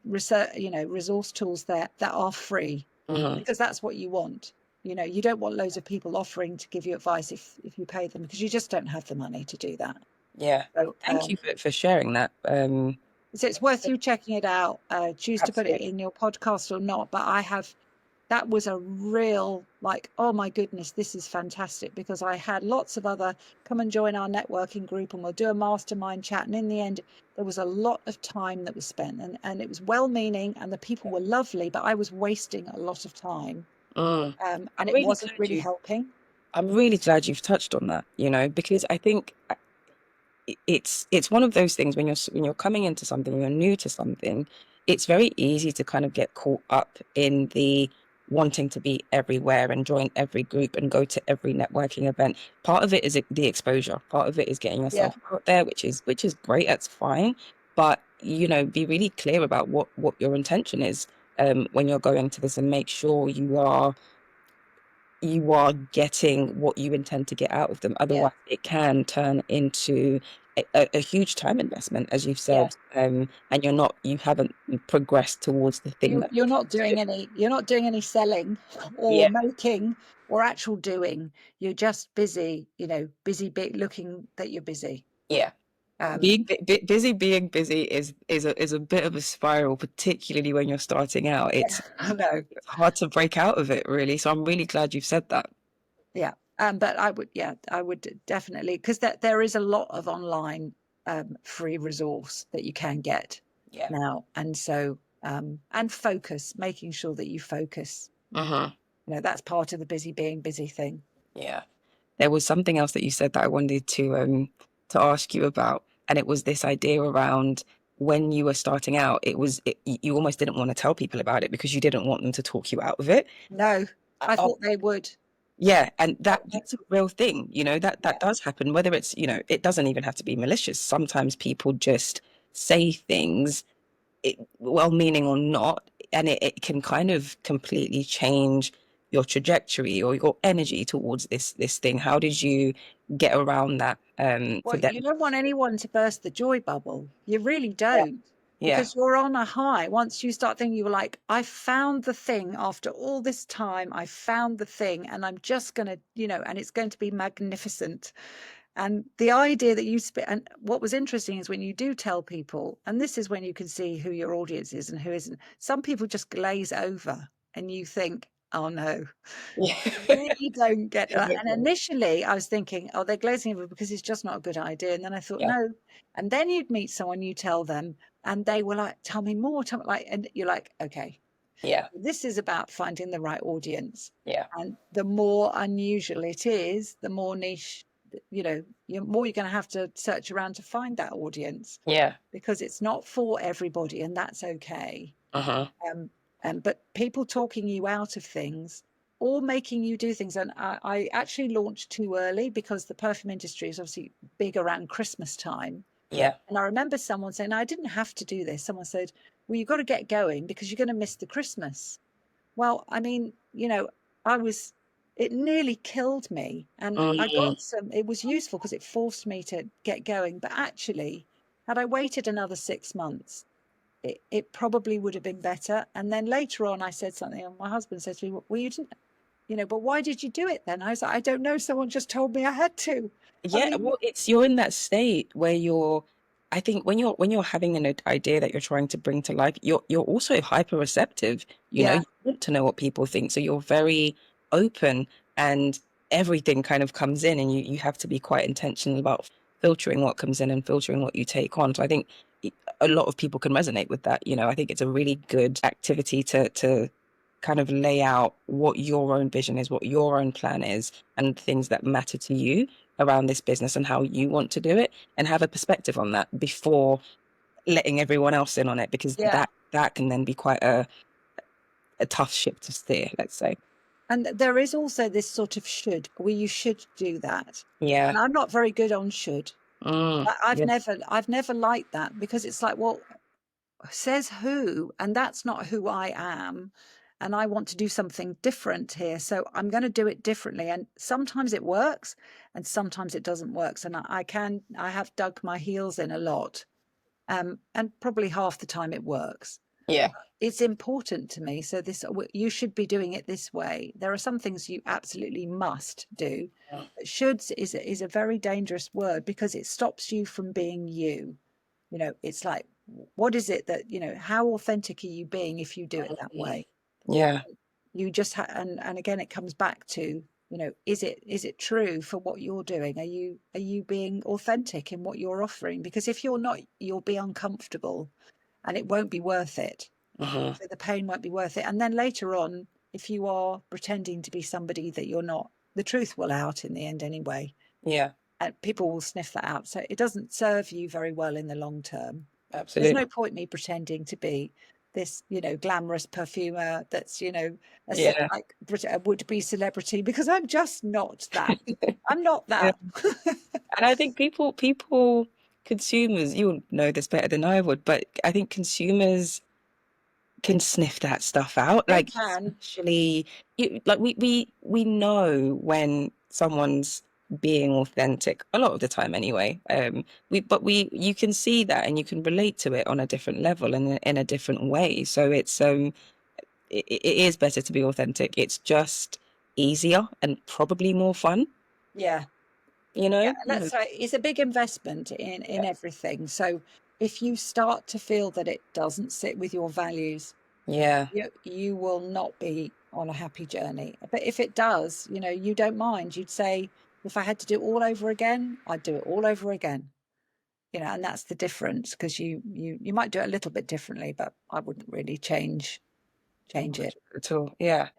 research, resource tools there that are free, Mhm. because that's what you want. You don't want loads of people offering to give you advice if you pay them, because you just don't have the money to do that. Yeah. So, Thank you for sharing that. so it's worth you checking it out. Choose to put it Absolutely. in your podcast or not, but that was a real, like, oh my goodness, this is fantastic, because I had lots of other come and join our networking group, and we'll do a mastermind chat. And in the end, there was a lot of time that was spent, and it was well meaning, and the people were lovely, but I was wasting a lot of time. Mm. And I'm it really wasn't glad really you helping. I'm really glad you've touched on that, because I think it's one of those things when you're coming into something, you're new to something, it's very easy to kind of get caught up in the wanting to be everywhere and join every group and go to every networking event. Part of it is the exposure. Part of it is getting Yeah. yourself out there, which is great. That's fine. But be really clear about what your intention is when you're going to this, and make sure you are getting what you intend to get out of them. Yeah. Otherwise, it can turn into a huge time investment, as you've Yeah. said, and you haven't progressed towards the thing that You're you're not trying to do. doing any selling or Yeah, making or actual doing. You're just busy, busy looking that you're busy. yeah. Um, Being busy, being busy is a bit of a spiral, particularly when you're starting out. yeah, I know. It's hard to break out of it, really. So I'm really glad you've said that. Yeah. But I would definitely, because there is a lot of online free resource that you can get Yeah. now. And so, and focus, making sure that you focus. Uh-huh. That's part of the busy being busy thing. Yeah. There was something else that you said that I wanted to ask you about, and it was this idea around when you were starting out, you almost didn't want to tell people about it because you didn't want them to talk you out of it. No, I Oh, thought they would. yeah, and Oh, that's a real thing, that yeah. does happen, whether it's, it doesn't even have to be malicious. Sometimes people just say things, well-meaning or not, and it can kind of completely change your trajectory or your energy towards this thing. How did you get around that for Well, them? you don't want anyone to burst the joy bubble. You really Yeah. don't. Yeah. Because you're on a high. Once you start thinking, you're like, I found the thing after all this time. I found the thing, and I'm just going to, and it's going to be magnificent. And the idea that and what was interesting is when you do tell people, and this is when you can see who your audience is and who isn't, some people just glaze over and you think, oh no, Yeah. really don't get that. And initially I was thinking, oh, they're glazing over because it's just not a good idea. And then I thought, Yeah. no. And then you'd meet someone, you tell them, and they were like, tell me more, tell me, like, and you're like, okay, Yeah. this is about finding the right audience. Yeah. And the more unusual it is, the more niche, you're more you're going to have to search around to find that audience, Yeah. because it's not for everybody, and that's okay. Uh-huh. um, but people talking you out of things or making you do things. And I actually launched too early because the perfume industry is obviously big around Christmas time. Yeah. And I remember someone saying, I didn't have to do this. Someone said, well, you've got to get going because you're going to miss the Christmas. Well, I mean, I was, it nearly killed me. And I Mm, got it was useful because it forced me to get going. But actually, had I waited another 6 months, it probably would have been better. And then later on, I said something, and my husband said to me, well, you didn't, but why did you do it then? I was like, I don't know. Someone just told me I had to. I yeah, mean, well, you're in that state where I think when you're having an idea that you're trying to bring to life, you're also hyper receptive. yeah, You want to know what people think, so you're very open, and everything kind of comes in, and you have to be quite intentional about filtering what comes in and filtering what you take on. So I think a lot of people can resonate with that. I think it's a really good activity to kind of lay out what your own vision is, what your own plan is, and things that matter to you around this business and how you want to do it, and have a perspective on that before letting everyone else in on it, because yeah. that can then be quite a tough ship to steer, let's say. And there is also this sort of should, where you should do that. Yeah. And I'm not very good on should. Yeah. I've never liked that, because it's like, well, says who? And that's not who I am. And I want to do something different here. So I'm going to do it differently. And sometimes it works and sometimes it doesn't work. And I have dug my heels in a lot. And probably half the time it works. Yeah. It's important to me. So you should be doing it this way. There are some things you absolutely must do. But should is a very dangerous word, because it stops you from being you. It's like, what is it that, how authentic are you being if you do it that way? Yeah. You just and again, it comes back to, is it true for what you're doing? Are you being authentic in what you're offering? Because if you're not, you'll be uncomfortable and it won't be worth it. Uh-huh. So the pain won't be worth it. And then later on, if you are pretending to be somebody that you're not, the truth will out in the end anyway. Yeah. And people will sniff that out. So it doesn't serve you very well in the long term. There's no Absolutely. point me pretending to be this, glamorous perfumer that's, Yeah. like a would-be celebrity, because I'm just not that. I'm not Yeah. that. And I think consumers, you'll know this better than I would, but I think consumers can sniff that stuff out. They Like, can. especially like we know when someone's being authentic a lot of the time anyway. We you can see that and you can relate to it on a different level and in a different way. So it is better to be authentic. It's just easier and probably more fun, Yeah. you Yeah, know? let's say it's a big investment in Yeah. everything. So if you start to feel that it doesn't sit with your values, Yeah. you will not be on a happy journey. But if it does, you don't mind. You'd say, if I had to do it all over again, I'd do it all over again. And that's the difference, because you might do it a little bit differently, but I wouldn't really change it. At all. Yeah.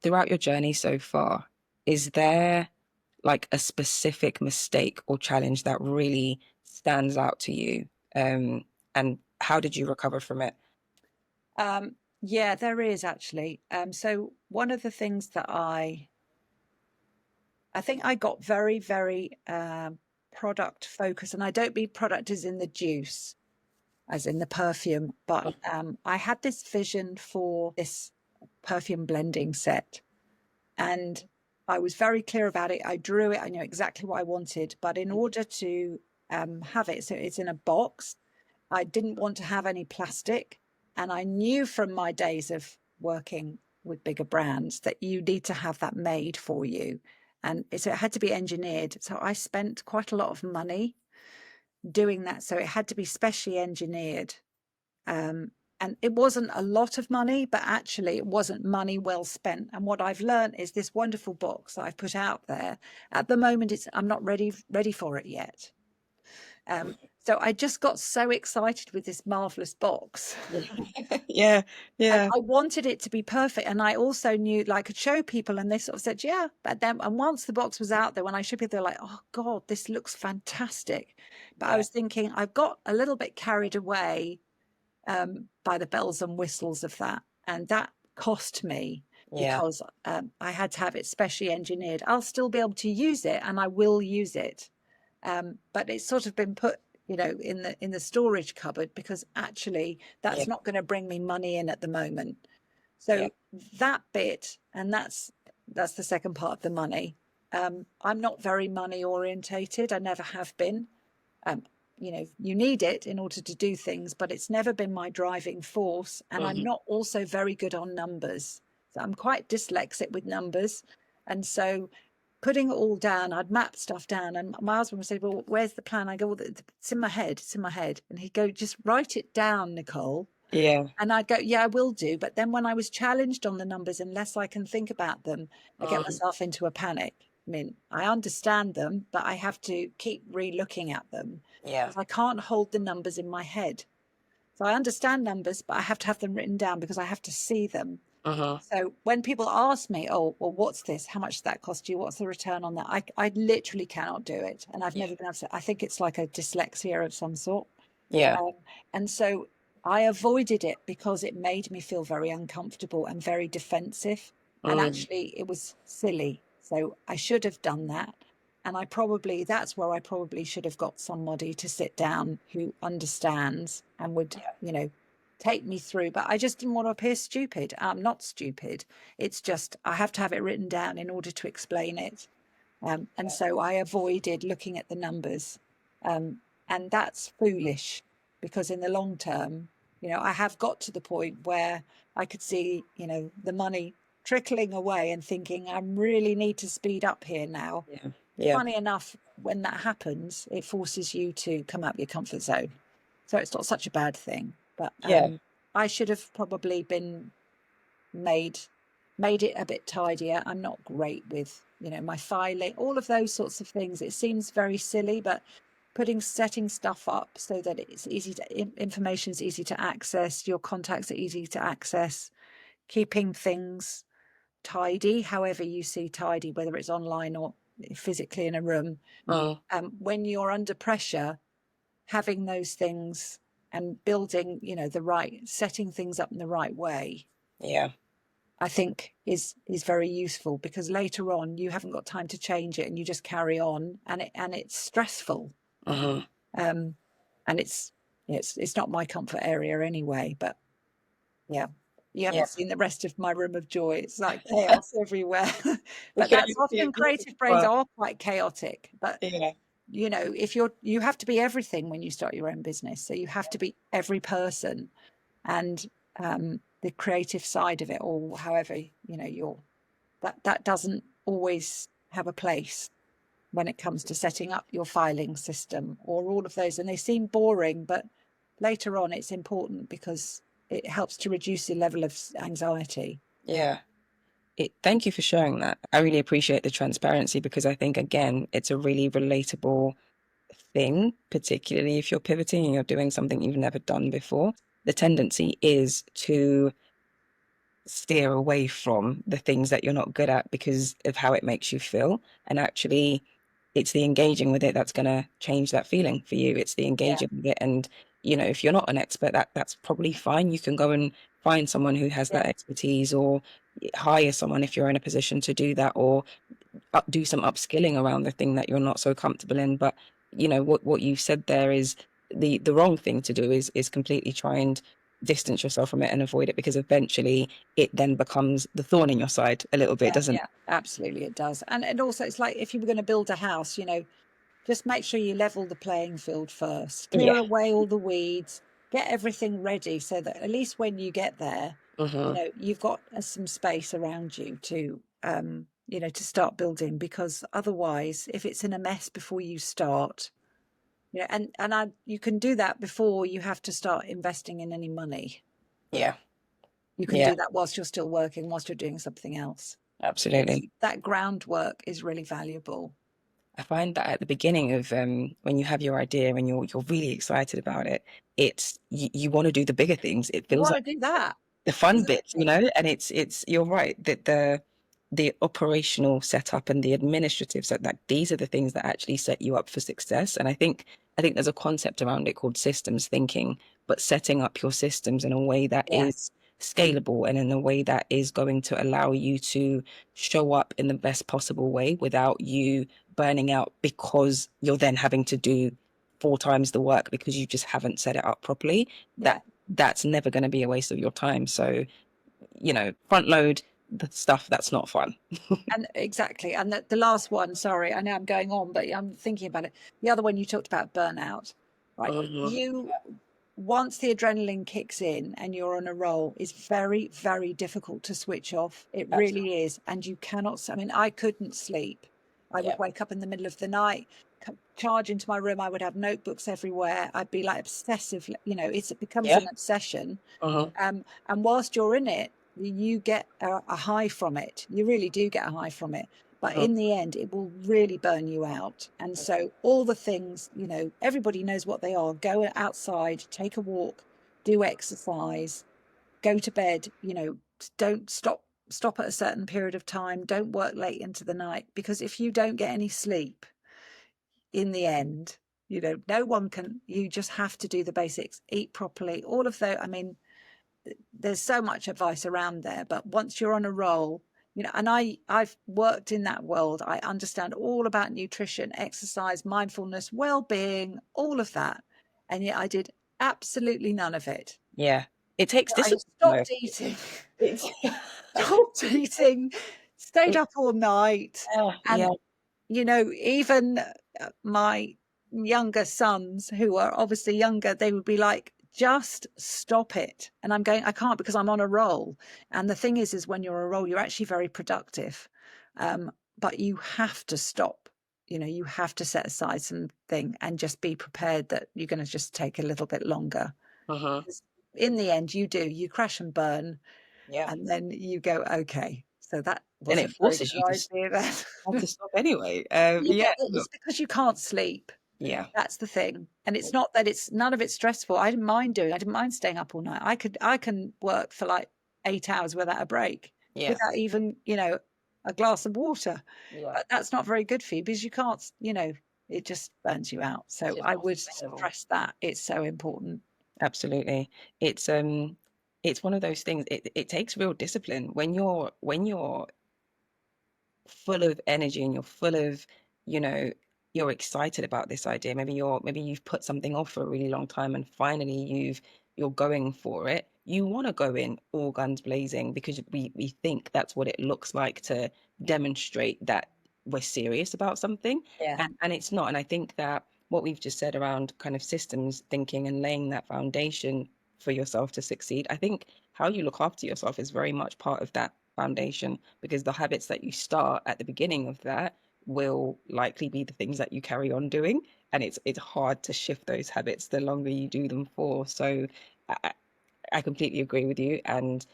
Throughout your journey so far, is there like a specific mistake or challenge that really stands out to you? And how did you recover from it? Yeah, there is actually. So one of the things that I think I got very, very product focused, and I don't mean product as in the juice, as in the perfume, but I had this vision for this perfume blending set, and I was very clear about it. I drew it. I knew exactly what I wanted, but in order to have it, so it's in a box. I didn't want to have any plastic, and I knew from my days of working with bigger brands that you need to have that made for you. And so it had to be engineered. So I spent quite a lot of money doing that. So it had to be specially engineered. And it wasn't a lot of money, but actually it wasn't money well spent. And what I've learned is this wonderful box that I've put out there. At the moment, I'm not ready for it yet. So I just got so excited with this marvelous box. Yeah, And yeah, I wanted it to be perfect. And I also knew, like, I could show people, and they sort of said, yeah. But then, and once the box was out there, when I showed people, they're like, oh God, this looks fantastic. But I yeah, was thinking, I've got a little bit carried away by the bells and whistles of that. And that cost me, yeah, because I had to have it specially engineered. I'll still be able to use it, and I will use it. But it's sort of been put, in the storage cupboard, because actually yeah, that's not going to bring me money in at the moment. yeah, So that bit, and that's the second part of the money. I'm not very money orientated. I never have been. Um, you need it in order to do things, but it's never been my driving force. And I'm hmm, not also very good on numbers. So I'm quite dyslexic with numbers. And so putting it all down, I'd map stuff down, and my husband would say, well, where's the plan? I go, well, it's in my head. It's in my head. And he'd go, just write it down, Nicole. yeah, And I'd go, yeah, I will do. But then when I was challenged on the numbers, unless I can think about them, I get mhm, myself into a panic. I mean, I understand them, but I have to keep re-looking at them, yeah, because I can't hold the numbers in my head. So I understand numbers, but I have to have them written down because I have to see them. uh-huh, So when people ask me, oh, well, what's this? How much does that cost you? What's the return on that? I literally cannot do it. And I've yeah, never been able to. I think it's like a dyslexia of some sort. yeah, Um, and so I avoided it because it made me feel very uncomfortable and very defensive. And mm, actually, it was silly. So I should have done that. And that's where I probably should have got somebody to sit down who understands and would, yeah, take me through. But I just didn't want to appear stupid. I'm not stupid. It's just I have to have it written down in order to explain it. And so I avoided looking at the numbers. Um, and that's foolish, because in the long term, I have got to the point where I could see, the money trickling away, and thinking, I really need to speed up here now. yeah, yeah, Funny enough, when that happens, it forces you to come out of your comfort zone. So it's not such a bad thing. But yeah, I should have probably been made made it a bit tidier. I'm not great with, my filing, all of those sorts of things. It seems very silly, but setting stuff up so that it's easy to information is easy to access, your contacts are easy to access, keeping things tidy, however you see tidy, whether it's online or physically in a room. mm, When you're under pressure, having those things and building, the right, setting things up in the right way, yeah, I think is very useful, because later on you haven't got time to change it, and you just carry on, and it's stressful. uh-huh, Um, and it's not my comfort area anyway. But yeah, You Yeah. haven't seen the rest of my room of joy. It's like chaos everywhere. But Yeah, that's often creative brains but are quite chaotic. But yeah, if you have to be everything when you start your own business. So you have to be every person, and the creative side of it, or however, you're that doesn't always have a place when it comes to setting up your filing system or all of those. And they seem boring, but later on it's important because it helps to reduce the level of anxiety. yeah. Thank you for sharing that. I really appreciate the transparency because I think, again, it's a really relatable thing, particularly if you're pivoting and you're doing something you've never done before. The tendency is to steer away from the things that you're not good at because of how it makes you feel. And actually, it's the engaging with it that's going to change that feeling for you. It's the Yeah, engaging with it. And, if you're not an expert, that's probably fine. You can go and find someone who has that yeah, expertise or hire someone if you're in a position to do that, or do some upskilling around the thing that you're not so comfortable in. But what you've said there is the wrong thing to do is completely try and distance yourself from it and avoid it, because eventually it then becomes the thorn in your side a little bit, yeah, doesn't yeah, absolutely it does. And also it's like if you were going to build a house, just make sure you level the playing field first, it? clear Yeah. away all the weeds, get everything ready so that at least when you get there, Hmm. you've got some space around you to start building. Because otherwise, if it's in a mess before you start, you can do that before you have to start investing in any money. Yeah. You can Yeah. do that whilst you're still working, whilst you're doing something else. Absolutely. That groundwork is really valuable. I find that at the beginning of when you have your idea and you're really excited about it, it's you want to do the bigger things. It You feels want like to do that. the fun bits, Exactly. and it's you're right that the operational setup and the administrative set, that these are the things that actually set you up for success. And I think there's a concept around it called systems thinking, but setting up your systems in a way that is Yes. scalable and in a way that is going to allow you to show up in the best possible way without you burning out because you're then having to do 4 times the work because you just haven't set it up properly. Yeah. That's never going to be a waste of your time. So, front load the stuff that's not fun. And exactly. And the last one, sorry, I know I'm going on, but I'm thinking about it. The other one you talked about, burnout, right? Mhm. Once the adrenaline kicks in and you're on a roll, it's very, very difficult to switch off. It Absolutely. really is. And you cannot, I mean, I couldn't sleep. I would Yeah. wake up in the middle of the night, charge into my room. I would have notebooks everywhere. I'd be like obsessive, it becomes Yeah. an obsession. Mhm. And whilst you're in it, you get a high from it. You really do get a high from it. But Mhm. in the end, it will really burn you out. And so, all the things, everybody knows what they are: go outside, take a walk, do exercise, go to bed, don't stop at a certain period of time, don't work late into the night. Because if you don't get any sleep, in the end, no one can, you just have to do the basics, eat properly, all of those. I mean, there's so much advice around there, but once you're on a roll, and I've worked in that world, I understand all about nutrition, exercise, mindfulness, well-being, all of that. And yet I did absolutely none of it. Yeah. It takes I discipline though. stopped eating, It's stopped eating, stayed it, up all night. yeah. And even my younger sons, who are obviously younger, they would be like, just stop it. And I'm going, I can't, because I'm on a roll. And the thing is when you're on a roll, you're actually very productive. But you have to stop. You have to set aside something and just be prepared that you're going to just take a little bit longer. Mhm. In the end, you crash and burn, Yeah. and then you go, okay, so that And it wasn't a very forces you to good idea have then. to stop anyway. You Yeah. get it's because you can't sleep. Yeah. That's the thing. And it's not that it's none of it's stressful. I didn't mind staying up all night. I can work for like 8 hours without a break, Yeah. without even, a glass of water. Yeah. But that's not very good for you because you can't, it just burns you out. It's So just I not would sustainable. stress that. It's so important. It's it's one of those things. It takes real discipline when you're full of energy and you're full of, you know, you're excited about this idea. Maybe you've put something off for a really long time and finally you're going for it. you want to go in all guns blazing because we think that's what it looks like to demonstrate that we're serious about something. Yeah. And it's not. And I think that what we've just said around kind of systems thinking and laying that foundation for yourself to succeed, I think how you look after yourself is very much part of that foundation, because the habits that you start at the beginning of that will likely be the things that you carry on doing, and it's hard to shift those habits the longer you do them for. So I, I completely agree with you, and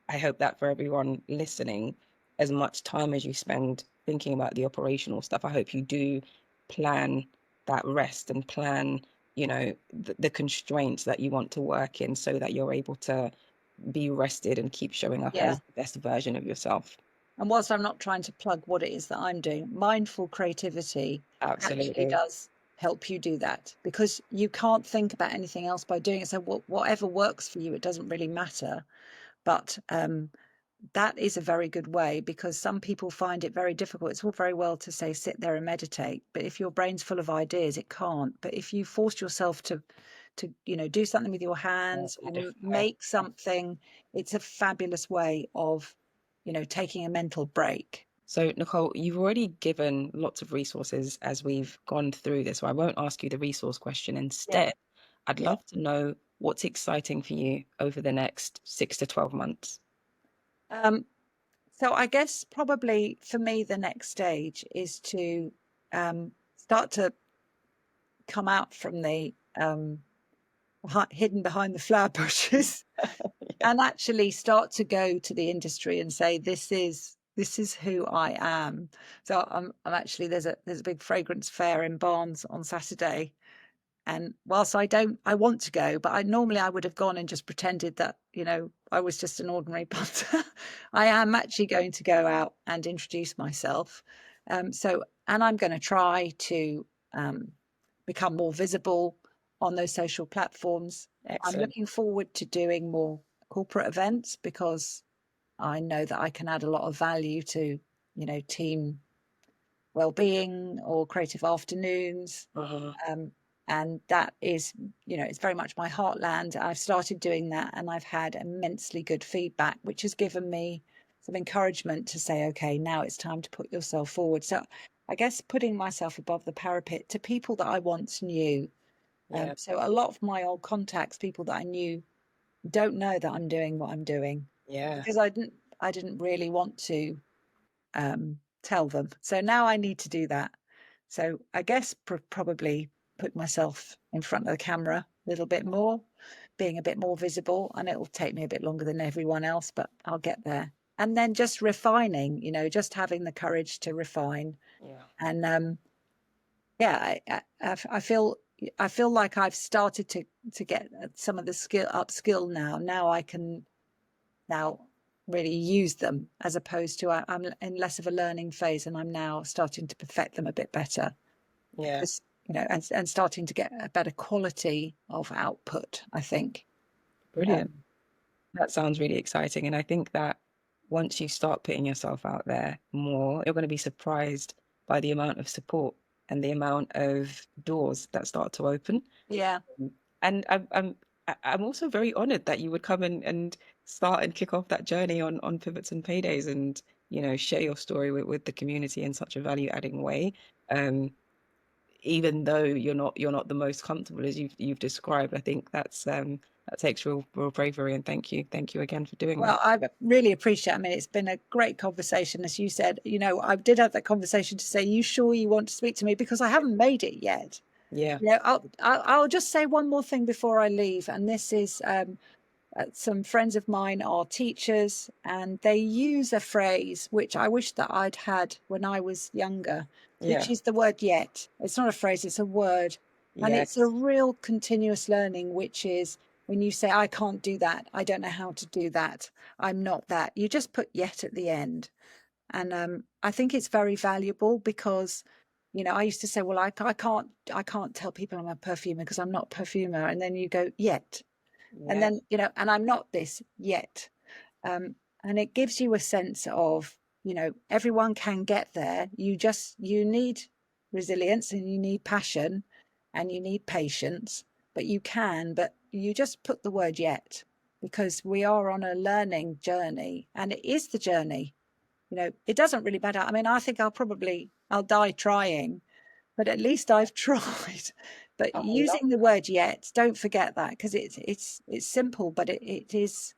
I hope that for everyone listening, as much time as you spend thinking about the operational stuff, I hope you do plan that rest and plan, the constraints that you want to work in, so that you're able to be rested and keep showing up Yeah. as the best version of yourself. And whilst I'm not trying to plug what it is that I'm doing, mindful creativity actually Absolutely. does help you do that, because you can't think about anything else by doing it. So whatever works for you, it doesn't really matter. But that is a very good way, because some people find it very difficult. It's all very well to say sit there and meditate, but if your brain's full of ideas, it can't. But if you force yourself to do something with your hands In a or different way. make something, it's a fabulous way of taking a mental break. So, Nicole, you've already given lots of resources as we've gone through this, so I won't ask you the resource question. Yeah. Instead, I'd Yeah. love to know what's exciting for you over the next 6 to 12 months. um, so I guess probably for me the next stage is to start to come out from the hidden behind the flower bushes Yeah. and actually start to go to the industry and say, this is who I am. So I'm actually, there's a big fragrance fair in Barnes on Saturday, and whilst I want to go, but I would have gone and just pretended that I was just an ordinary punter. I am actually going to go out and introduce myself. And I'm going to try to um, become more visible on those social platforms. I'm Excellent. looking forward to doing more corporate events, because I know that I can add a lot of value to team well-being or creative afternoons. Mhm. um, and that is, it's very much my heartland. I've started doing that and I've had immensely good feedback, which has given me some encouragement to say, okay, now it's time to put yourself forward. So I guess putting myself above the parapet to people that I once knew. Yeah. So a lot of my old contacts, people that I knew, don't know that I'm doing what I'm doing, Yeah. because I didn't really want to tell them. So now I need to do that. So I guess probably put myself in front of the camera a little bit more, being a bit more visible, and it'll take me a bit longer than everyone else, but I'll get there. And then just refining, just having the courage to refine. Yeah. And yeah, I feel like I've started to get some of the skill now. Now I can now really use them, as opposed to I'm in less of a learning phase, and I'm now starting to perfect them a bit better, Yeah. because and starting to get a better quality of output, I think. Brilliant. um, That sounds really exciting. And I think that once you start putting yourself out there more, you're going to be surprised by the amount of support and the amount of doors that start to open. yeah. And I'm also very honored that you would come and start and kick off that journey on Pivots and Paydays, and share your story with the community in such a value adding way. Um, Even though you're not the most comfortable as you've described, I think that takes real bravery, and thank you again for doing Well, that. I really appreciate it. I mean, it's been a great conversation. As you said, I did have that conversation to say, you sure you want to speak to me, because I haven't made it yet. Yeah, I'll just say one more thing before I leave, and this is some friends of mine are teachers, and they use a phrase which I wish that I'd had when I was younger, yeah, which is the word yet. It's not a phrase, it's a word. And it's a yes, real continuous learning, which is when you say, I can't do that, I don't know how to do that, I'm not that, you just put yet at the end. And I think it's very valuable, because I used to say, well, I can't tell people I'm a perfumer because I'm not a perfumer. And then you go, yet. And yeah, then and I'm not this yet. um, and it gives you a sense of everyone can get there. You need resilience, and you need passion, and you need patience, but you just put the word yet, because we are on a learning journey, and it is the journey. It doesn't really matter. I mean, I think I'll die trying, but at least I've tried. But I love using the word yet, don't forget that, because it's simple, but it's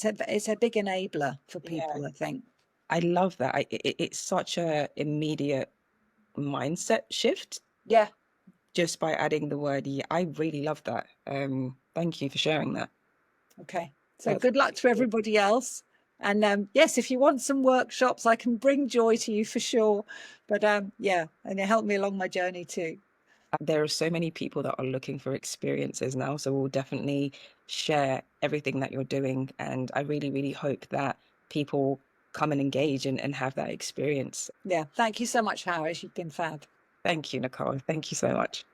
a big enabler for yeah, people, I think. I love that. It's such a immediate mindset shift Yeah. just by adding the word yeah. I really love that. Thank you for sharing that. Okay. So That's good luck to everybody else. And yes, if you want some workshops, I can bring joy to you for sure. But yeah, and it helped me along my journey too. there are so many people that are looking for experiences now, so we'll definitely share everything that you're doing. And I really, really hope that people come and engage and have that experience. Yeah. Thank you so much, Harris. You've been fab. Thank you, Nicole. Thank you so much.